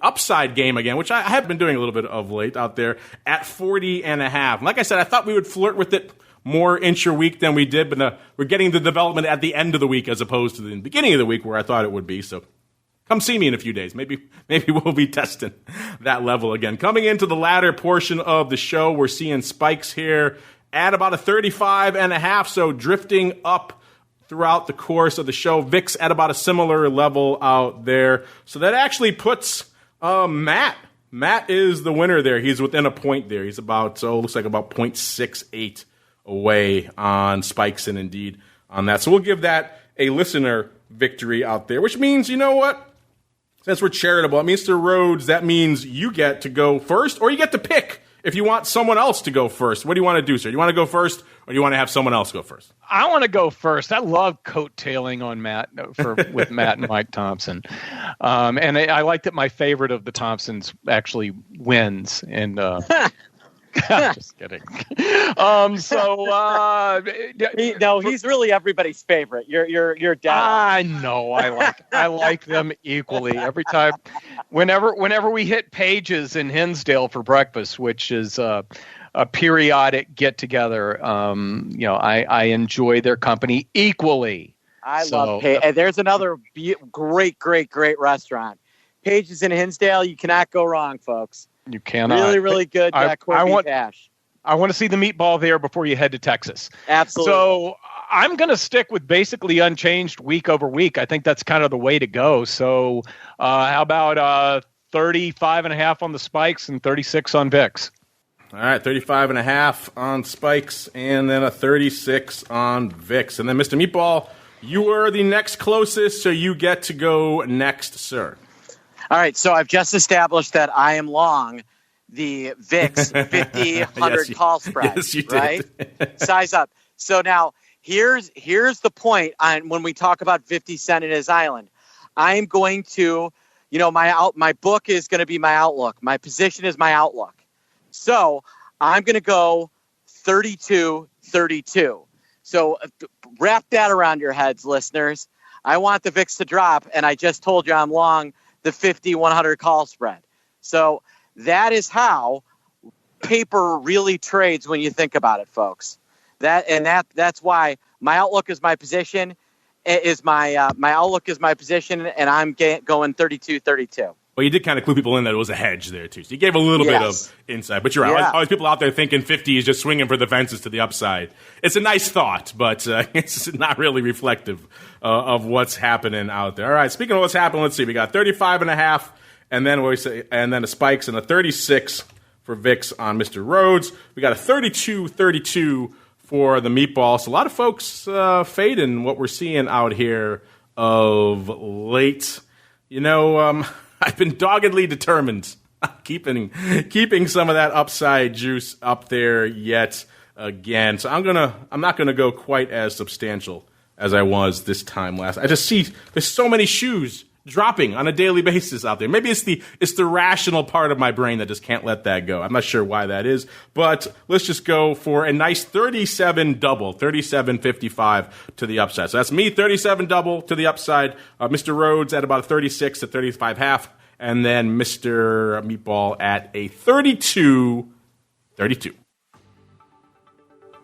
upside game again, which I have been doing a little bit of late out there, at 40.5. Like I said, I thought we would flirt with it more intra-week than we did, but we're getting the development at the end of the week as opposed to the beginning of the week where I thought it would be. So come see me in a few days. Maybe we'll be testing that level again. Coming into the latter portion of the show, we're seeing spikes here at about a 35.5, so drifting up throughout the course of the show. VIX at about a similar level out there. So that actually puts Matt. Matt is the winner there. He's within a point there. He's looks like about 0.68 away on spikes and indeed on that. So we'll give that a listener victory out there, which means, you know what? Since we're charitable, Mr. Rhodes, that means you get to go first, or you get to pick if you want someone else to go first. What do you want to do, sir? Do you want to go first, or do you want to have someone else go first? I want to go first. I love coattailing on Matt with Matt and Mike Thompson. And I like that my favorite of the Thompsons actually wins. And Just kidding. He's really everybody's favorite. You're dead. I know. I like them equally. Every time, whenever we hit Pages in Hinsdale for breakfast, which is a periodic get together, I enjoy their company equally. I love Pages. There's another great restaurant. Pages in Hinsdale. You cannot go wrong, folks. You cannot. Really, really good corned beef hash. I want to see the meatball there before you head to Texas. Absolutely. So I'm going to stick with basically unchanged week over week. I think that's kind of the way to go. So how about 35.5 on the spikes and 36 on VIX? All right, 35.5 on spikes and then a 36 on VIX. And then Mr. Meatball, you were the next closest, so you get to go next, sir. All right, so I've just established that I am long the VIX 50, 100 call spread. Yes, you did. Right? Size up. So now here's the point on when we talk about 50 Cent and his island. I am going to, my book is going to be my outlook. My position is my outlook. So I'm going to go 32. So wrap that around your heads, listeners. I want the VIX to drop, and I just told you I'm long the 50, 100 call spread. So that is how paper really trades when you think about it, folks. That's why my outlook is my position. My outlook is my position, and I'm going 32. Well, you did kind of clue people in that it was a hedge there, too. So you gave a little bit of insight. But you're right. Always people out there thinking 50 is just swinging for the fences to the upside. It's a nice thought, but it's not really reflective of what's happening out there. All right, speaking of what's happening, let's see. We got 35.5, and then a spikes and a 36 for VIX on Mr. Rhodes. We got a 32 for the meatball. So a lot of folks fading what we're seeing out here of late. I've been doggedly determined keeping some of that upside juice up there yet again. So I'm not gonna go quite as substantial as I was this time last. I just see there's so many shoes dropping on a daily basis out there. Maybe it's the rational part of my brain that just can't let that go. I'm not sure why that is, but let's just go for a nice 37 double, 37.55 to the upside. So that's me, 37 double to the upside. Mr. Rhodes at about a 36 to 35.5, and then Mr. Meatball at a 32.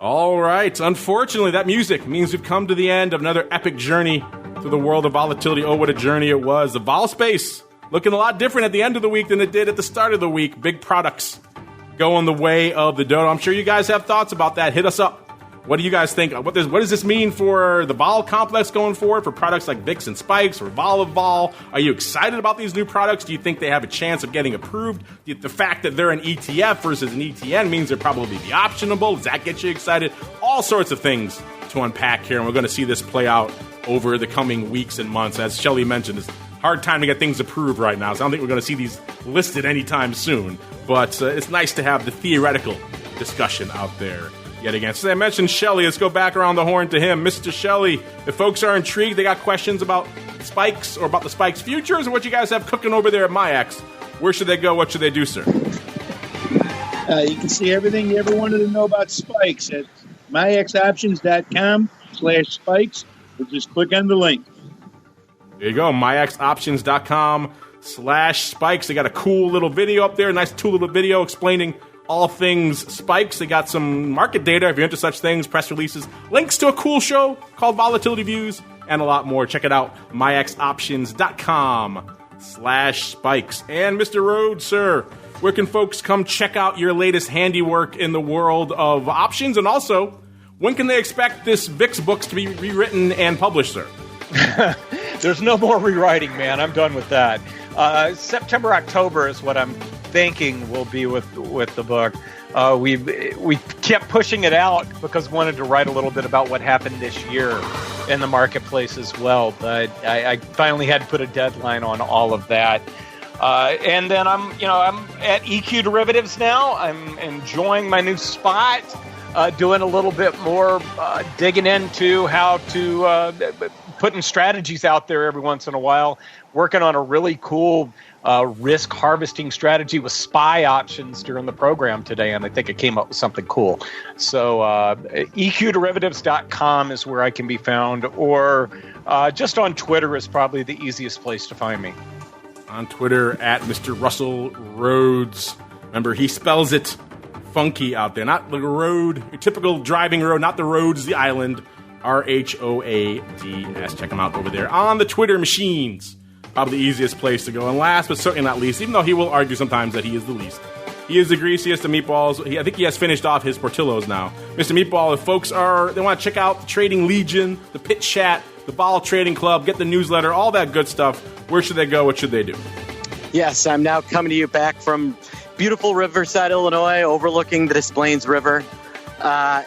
All right. Unfortunately, that music means we've come to the end of another epic journey through the world of volatility. Oh, what a journey it was. The vol space looking a lot different at the end of the week than it did at the start of the week. Big products going the way of the dodo. I'm sure you guys have thoughts about that. Hit us up. What do you guys think? What does this mean for the vol complex going forward, for products like VIX and Spikes or Vol of Vol? Are you excited about these new products? Do you think they have a chance of getting approved? The fact that they're an ETF versus an ETN means they're probably be optionable. Does that get you excited? All sorts of things to unpack here, and we're going to see this play out over the coming weeks and months. As Shelly mentioned, it's a hard time to get things approved right now, so I don't think we're going to see these listed anytime soon. But it's nice to have the theoretical discussion out there yet again. So I mentioned Shelly. Let's go back around the horn to him. Mr. Shelly, if folks are intrigued, they got questions about Spikes or about the Spikes futures or what you guys have cooking over there at MIAX, where should they go? What should they do, sir? You can see everything you ever wanted to know about Spikes at MIAXoptions.com/spikes, or just click on the link. There you go, MIAXoptions.com/spikes. They got a cool little video up there, a nice cool little video explaining all things Spikes. They got some market data, if you're into such things, press releases, links to a cool show called Volatility Views, and a lot more. Check it out, MIAXoptions.com/spikes. And Mr. Rhodes, sir, where can folks come check out your latest handiwork in the world of options? And also, when can they expect this VIX books to be rewritten and published, sir? There's no more rewriting, man. I'm done with that. September, October is what I'm thinking will be with the book. We kept pushing it out because we wanted to write a little bit about what happened this year in the marketplace as well. But I finally had to put a deadline on all of that. And then I'm at EQ Derivatives now. I'm enjoying my new spot. doing a little bit more digging into how to putting strategies out there every once in a while, working on a really cool risk harvesting strategy with SPY options during the program today, and I think it came up with something cool. So eqderivatives.com is where I can be found, or just on Twitter is probably the easiest place to find me. On Twitter, at Mr. Russell Rhoads. Remember, he spells it funky out there. Not the road, your typical driving road, not the roads, the island. RHOADS. Check him out over there on the Twitter machines. Probably the easiest place to go. And last, but certainly not least, even though he will argue sometimes that he is the least, he is the greasiest of meatballs. I think he has finished off his Portillos now. Mr. Meatball, if folks they want to check out the Trading Legion, the Pit Chat, the Vol Trading Club, get the newsletter, all that good stuff, where should they go? What should they do? Yes, I'm now coming to you back from beautiful Riverside, Illinois, overlooking the Des Plaines River. Go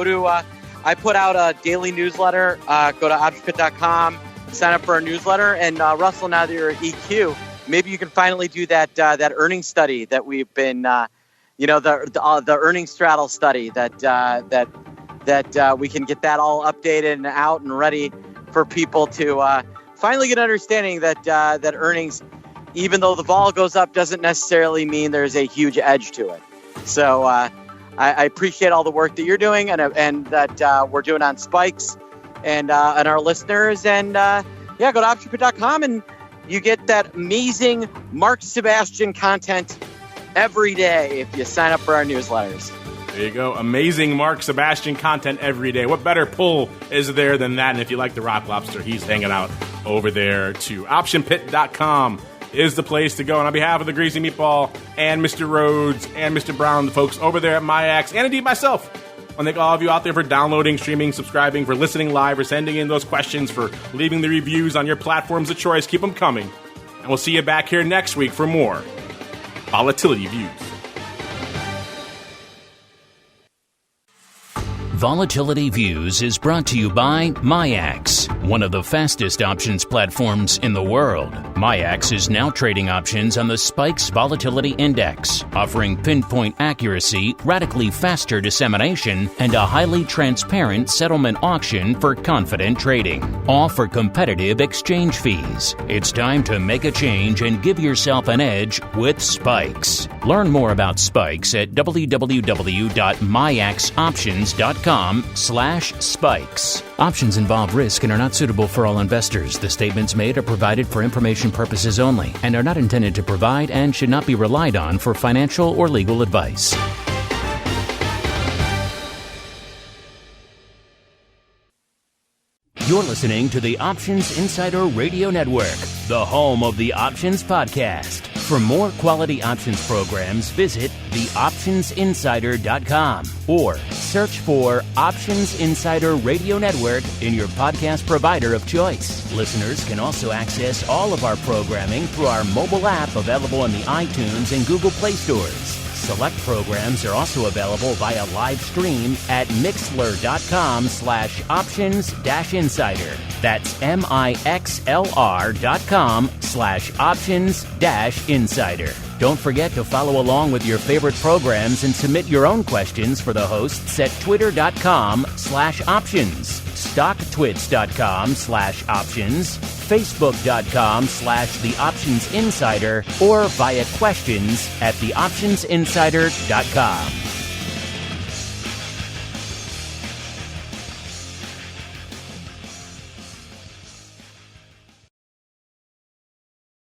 to, I put out a daily newsletter. Go to optionpit.com, sign up for our newsletter. And Russell, now that you're at EQ, maybe you can finally do that earnings study that we've been, the earnings straddle study that we can get that all updated and out and ready for people to finally get an understanding that earnings, even though the vol goes up, doesn't necessarily mean there's a huge edge to it. So I appreciate all the work that you're doing and that we're doing on Spikes and our listeners. And go to optionpit.com and you get that amazing Mark Sebastian content every day if you sign up for our newsletters. There you go. Amazing Mark Sebastian content every day. What better pull is there than that? And if you like the Rock Lobster, he's hanging out over there too. Optionpit.com is the place to go. And on behalf of the Greasy Meatball and Mr. Rhoads and Mr. Brown, the folks over there at MIAX, and indeed myself, I want to thank all of you out there for downloading, streaming, subscribing, for listening live, for sending in those questions, for leaving the reviews on your platforms of choice. Keep them coming. And we'll see you back here next week for more Volatility Views. Volatility Views is brought to you by MIAX, one of the fastest options platforms in the world. MIAX is now trading options on the Spikes Volatility Index, offering pinpoint accuracy, radically faster dissemination, and a highly transparent settlement auction for confident trading, all for competitive exchange fees. It's time to make a change and give yourself an edge with Spikes. Learn more about Spikes at www.miaxoptions.com/spikes. Options involve risk and are not suitable for all investors. The statements made are provided for information purposes only and are not intended to provide and should not be relied on for financial or legal advice. You're listening to the Options Insider Radio Network, the home of the Options Podcast. For more quality options programs, visit theoptionsinsider.com or search for Options Insider Radio Network in your podcast provider of choice. Listeners can also access all of our programming through our mobile app available in the iTunes and Google Play stores. Select programs are also available via live stream at mixlr.com/options-insider. That's mixlr.com/options-insider. Don't forget to follow along with your favorite programs and submit your own questions for the hosts at twitter.com/options, stocktwits.com/options, facebook.com/theoptionsinsider, or via questions at theoptionsinsider.com.